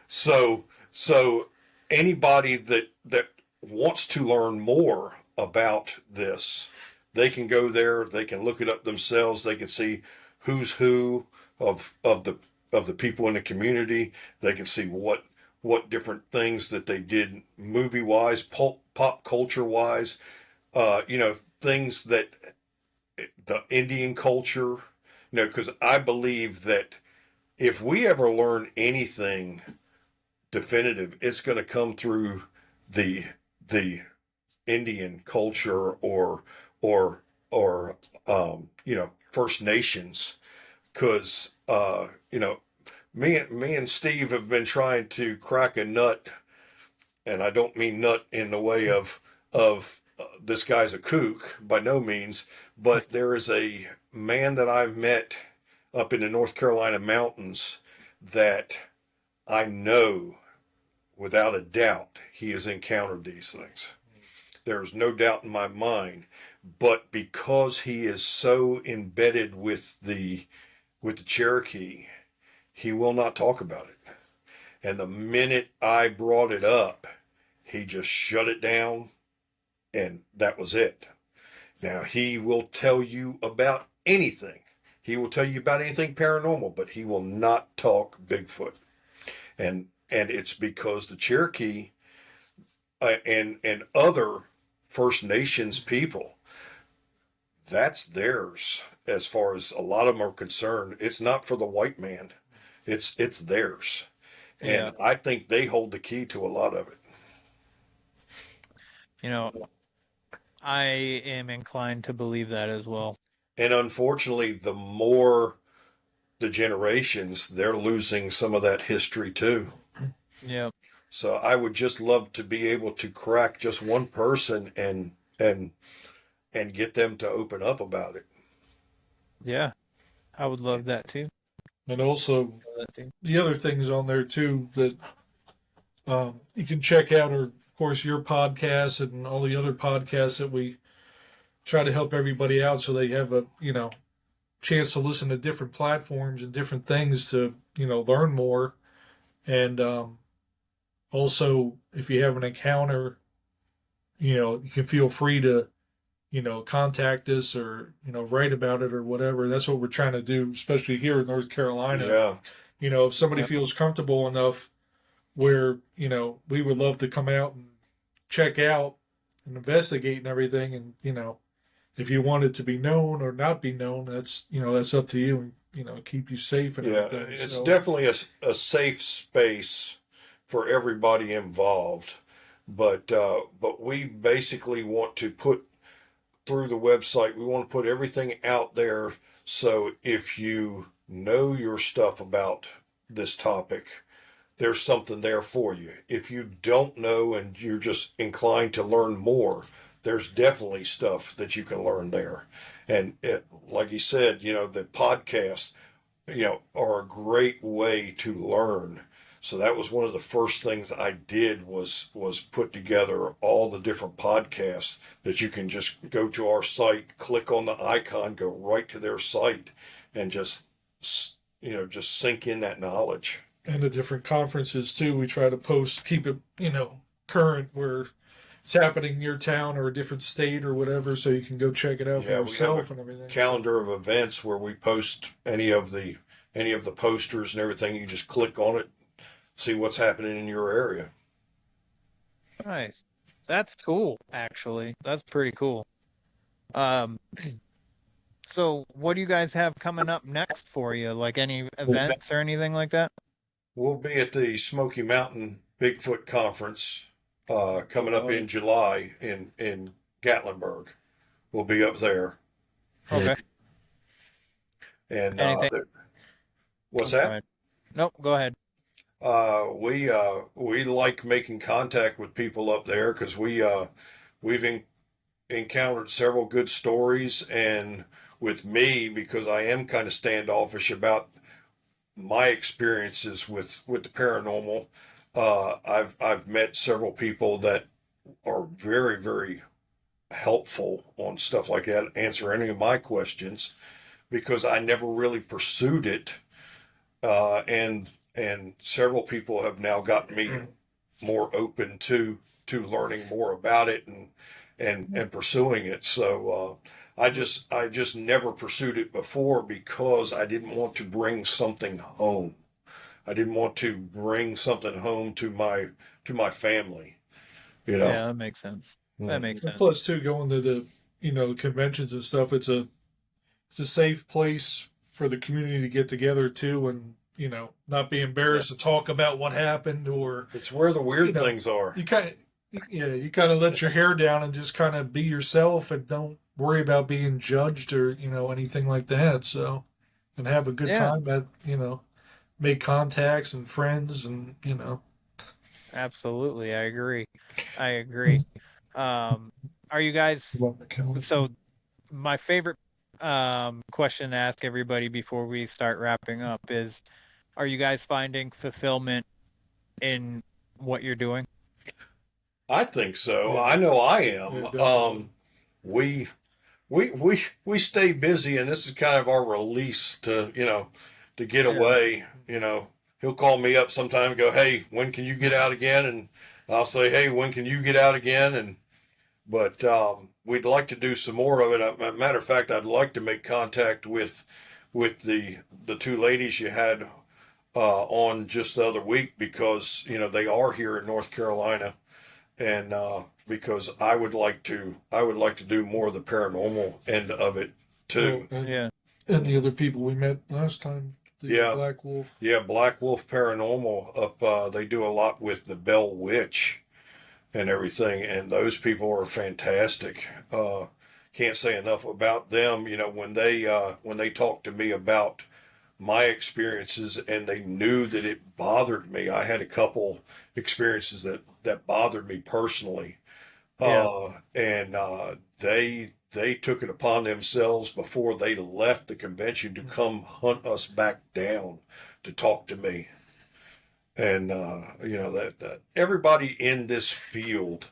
So anybody that wants to learn more about this, they can go there. They can look it up themselves. They can see who's who of the people in the community. They can see what different things that they did movie wise, pop culture wise, things that the Indian culture, because I believe that if we ever learn anything definitive, it's going to come through the Indian culture or First Nations, because me and Steve have been trying to crack a nut, and I don't mean nut in the way of this guy's a kook, by no means, but there is a man that I've met up in the North Carolina mountains that I know without a doubt he has encountered these things. There's no doubt in my mind, but because he is so embedded with the Cherokee, he will not talk about it. And the minute I brought it up, he just shut it down, and that was it. Now, he will tell you about anything. He will tell you about anything paranormal, but he will not talk Bigfoot. And it's because the Cherokee and other First Nations people, that's theirs as far as a lot of them are concerned. It's not for the white man. It's theirs. And I think they hold the key to a lot of it. I am inclined to believe that as well. And unfortunately, the more the generations, they're losing some of that history too. Yeah. So I would just love to be able to crack just one person and get them to open up about it. Yeah, I would love that too. And also, the other things on there too that you can check out are, of course, your podcast and all the other podcasts that we try to help everybody out so they have a chance to listen to different platforms and different things to learn more. And also, if you have an encounter, you can feel free to contact us or write about it or whatever. That's what we're trying to do, especially here in North Carolina. Yeah. If somebody feels comfortable enough where we would love to come out and check out and investigate and everything, and if you want it to be known or not be known, that's that's up to you, and keep you safe and everything. It's definitely a safe space for everybody involved, but we basically want to put through the website, we want to put everything out there, so if you know your stuff about this topic, there's something there for you. If you don't know and you're just inclined to learn more, there's definitely stuff that you can learn there. And like you said, the podcasts, are a great way to learn. So that was one of the first things I did was put together all the different podcasts that you can just go to our site, click on the icon, go right to their site, and just sink in that knowledge. and the different conferences too. We try to post, keep it, current where it's happening in your town or a different state or whatever, so you can go check it out for yourself and everything. Calendar of events where we post any of the posters and everything. You just click on it, see what's happening in your area. Nice. That's cool, actually. That's pretty cool. So what do you guys have coming up next for you? Like any events or anything like that? We'll be at the Smoky Mountain Bigfoot Conference coming up in July in Gatlinburg. We'll be up there. Okay. And what's Go that? ahead. Nope, go ahead. We like making contact with people up there because we've encountered several good stories, and with me, because I am kind of standoffish about my experiences with the paranormal, I've met several people that are very, very helpful on stuff like that, answer any of my questions, because I never really pursued it, and several people have now gotten me more open to learning more about it and pursuing it. So I just never pursued it before because I didn't want to bring something home. I didn't want to bring something home to my family. Yeah, that makes sense. That makes sense. Plus, too, going to the conventions and stuff, it's a safe place for the community to get together too, and not be embarrassed to talk about what happened, or it's where the weird things are. You kind of let your hair down and just kind of be yourself, and don't worry about being judged or anything like that. So, and have a good time at make contacts and friends, and Absolutely, I agree. Are you guys? So, my favorite question to ask everybody before we start wrapping up is, are you guys finding fulfillment in what you're doing? I think so. Yeah. I know I am. We stay busy, and this is kind of our release to get away. He'll call me up sometime and go, "Hey, when can you get out again?" And I'll say, "Hey, when can you get out again?" But we'd like to do some more of it. As a matter of fact, I'd like to make contact with the two ladies you had on just the other week, because they are here in North Carolina, and because I would like to do more of the paranormal end of it too. And the other people we met last time. Black Wolf. Yeah, Black Wolf Paranormal up. They do a lot with the Bell Witch and everything, and those people are fantastic. Can't say enough about them. When they talked to me about my experiences, and they knew that it bothered me. I had a couple experiences that bothered me personally. And they took it upon themselves before they left the convention to come hunt us back down to talk to me. And that everybody in this field,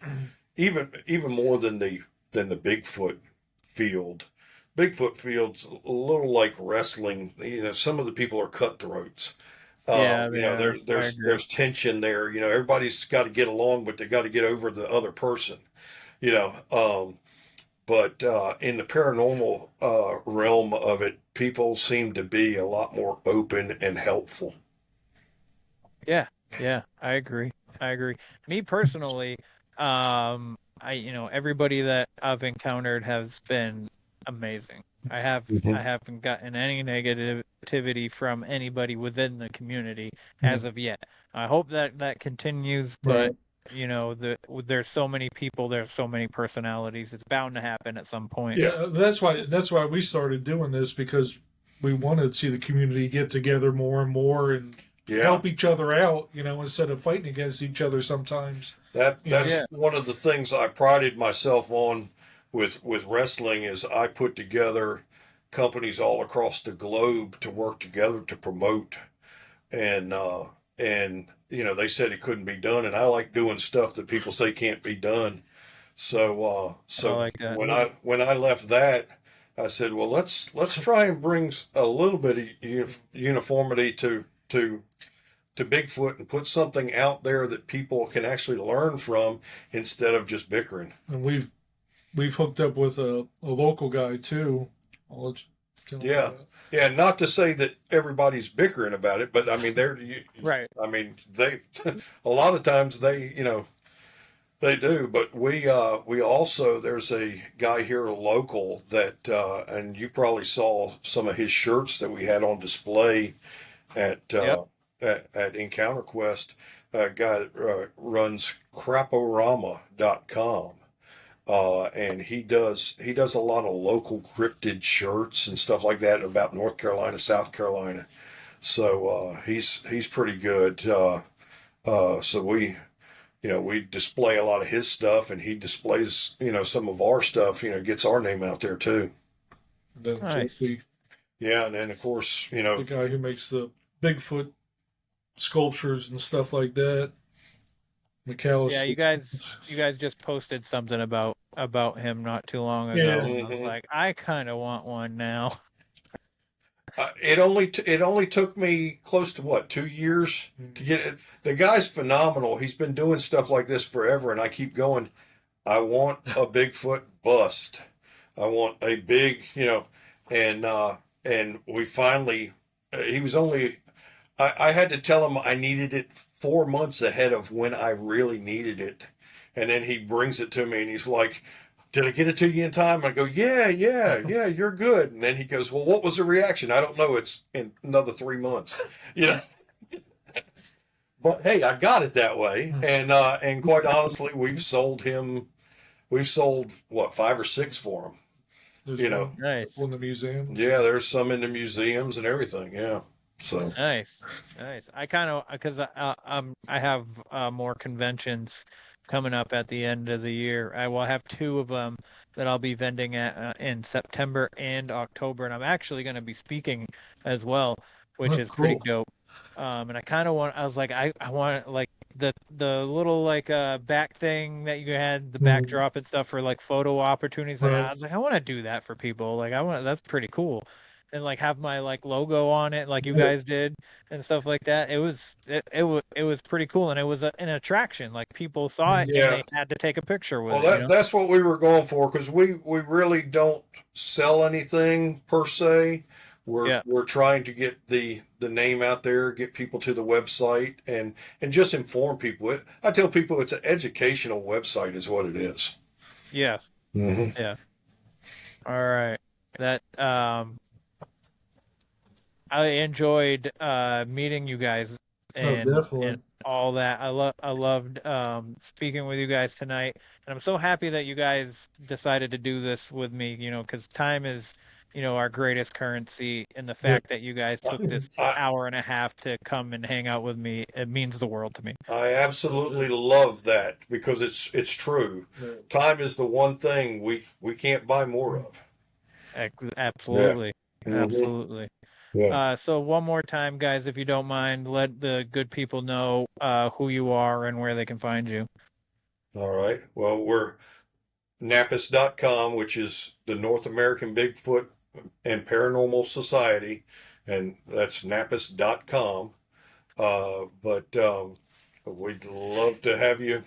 even more than the Bigfoot field. Bigfoot field's a little like wrestling. Some of the people are cutthroats. There's tension there. Everybody's got to get along, but they got to get over the other person. But in the paranormal realm of it, people seem to be a lot more open and helpful. Yeah, I agree. Me personally, everybody that I've encountered has been amazing. I haven't gotten any negativity from anybody within the community as of yet. I hope that continues, but there's so many people, there's so many personalities. It's bound to happen at some point. Yeah, that's why we started doing this, because we wanted to see the community get together more and more and help each other out, instead of fighting against each other sometimes. That's one of the things I prided myself on with wrestling, is I put together companies all across the globe to work together to promote, and they said it couldn't be done, and I like doing stuff that people say can't be done. So I like that. when I left that, I said, well, let's try and bring a little bit of uniformity to to Bigfoot and put something out there that people can actually learn from instead of just bickering. And we've hooked up with a local guy too. I'll let you tell him Yeah. about that. Yeah, not to say that everybody's bickering about it, but I mean, Right. I mean, they, a lot of times they, they do. But we also, there's a guy here local that, and you probably saw some of his shirts that we had on display at, Yep. at Encounter Quest. A guy that runs craporama.com. And he does a lot of local cryptid shirts and stuff like that about North Carolina, South Carolina. So he's pretty good. So we display a lot of his stuff, and he displays some of our stuff. Gets our name out there too. Then Nice. Jesse, Yeah, and then of course the guy who makes the Bigfoot sculptures and stuff like that. McAllister. Yeah, you guys just posted something about him not too long ago. Yeah. And I was like, I kind of want one now. It only took me close to 2 years to get it. The guy's phenomenal. He's been doing stuff like this forever, and I keep going. I want a Bigfoot bust. I want a big, and we finally. He was only. I had to tell him I needed it 4 months ahead of when I really needed it, and then he brings it to me, and he's like, "Did I get it to you in time?" I go, yeah, you're good. And then he goes, "Well, what was the reaction?" I don't know. It's in another 3 months. Yeah. But hey, I got it that way. And quite honestly, we've sold what, 5 or 6 for him. There's Nice. one in the museum. Yeah, there's some in the museums and everything. Yeah. So Nice. I kind of, because I have more conventions coming up at the end of the year. I will have 2 of them that I'll be vending at in September and October, and I'm actually going to be speaking as well, which is pretty cool. dope. And I was like, I want like the little like back thing that you had, the backdrop and stuff for like photo opportunities, and I Right. was like, I want to do that for people. Like that's pretty cool. And like have my like logo on it, like you guys did, and stuff like that. It was pretty cool, and it was an attraction. Like people saw it, and yeah. they had to take a picture with Well, it. that's what we were going for, because we really don't sell anything per se. We're trying to get the name out there, get people to the website, and just inform people. I tell people it's an educational website, is what it is. Yes. Mm-hmm. Yeah. All right. That I enjoyed meeting you guys and definitely. and all that. I loved speaking with you guys tonight, and I'm so happy that you guys decided to do this with me. Because time is our greatest currency, and the fact that you guys took this hour and a half to come and hang out with me, it means the world to me. I absolutely love that, because it's true. Time is the one thing we can't buy more of. Absolutely. Yeah. Mm-hmm. Absolutely. Yeah. So one more time, guys, if you don't mind, let the good people know who you are and where they can find you. All right. Well, we're Napus.com, which is the North American Bigfoot and Paranormal Society, and that's Napus.com. But we'd love to have you,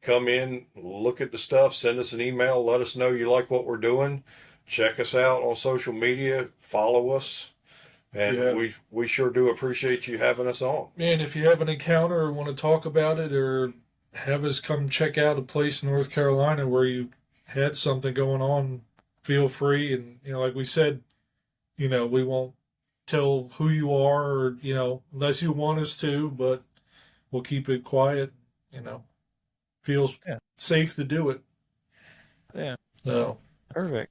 come in, look at the stuff, send us an email, let us know you like what we're doing. Check us out on social media, follow us. And we sure do appreciate you having us on. Man, if you have an encounter or want to talk about it, or have us come check out a place in North Carolina where you had something going on, feel free. And, like we said, we won't tell who you are, or, unless you want us to, but we'll keep it quiet, feels safe to do it. Yeah. So. Perfect.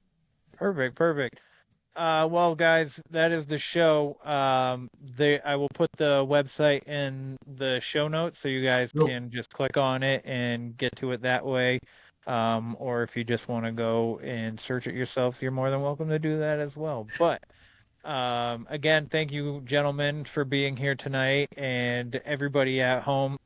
Well, guys, that is the show. I will put the website in the show notes, so you guys can just click on it and get to it that way. Or if you just want to go and search it yourselves, you're more than welcome to do that as well. But again, thank you, gentlemen, for being here tonight, and everybody at home.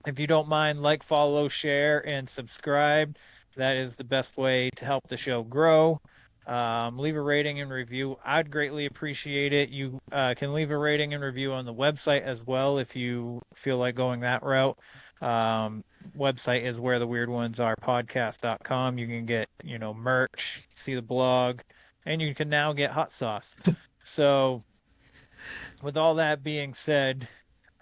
If you don't mind, like, follow, share, and subscribe. That is the best way to help the show grow. leave a rating and review. I'd greatly appreciate it. You can leave a rating and review on the website as well if you feel like going that route. Website is wheretheweirdonесarepodcast.com. You can get, merch, see the blog, and you can now get hot sauce. So with all that being said,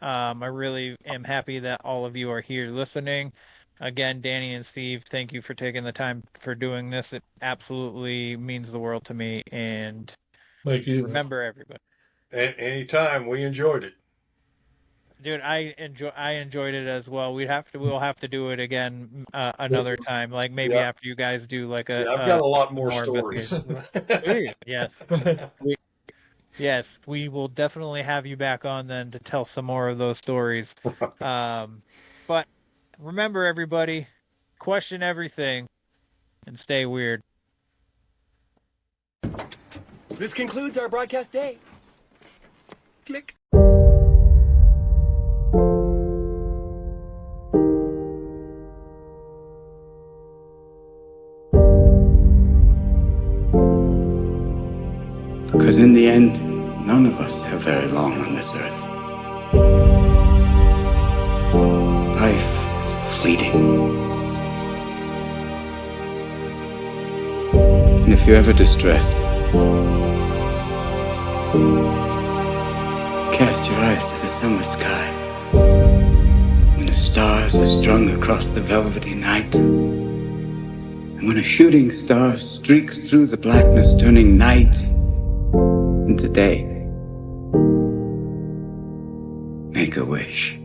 I really am happy that all of you are here listening. Again, Danny and Steve, thank you for taking the time for doing this. It absolutely means the world to me. And thank you. Remember, everybody. Anytime, we enjoyed it. Dude, I enjoyed it as well. We'll have to do it again another time. Like maybe after you guys do like I've got a lot more stories. Yes. Yes, we will definitely have you back on then to tell some more of those stories. But remember, everybody, question everything and stay weird. This concludes our broadcast day. Click. Because in the end, none of us have very long on this earth. Life is fleeting. And if you're ever distressed, cast your eyes to the summer sky. When the stars are strung across the velvety night, and when a shooting star streaks through the blackness, turning night into day, make a wish.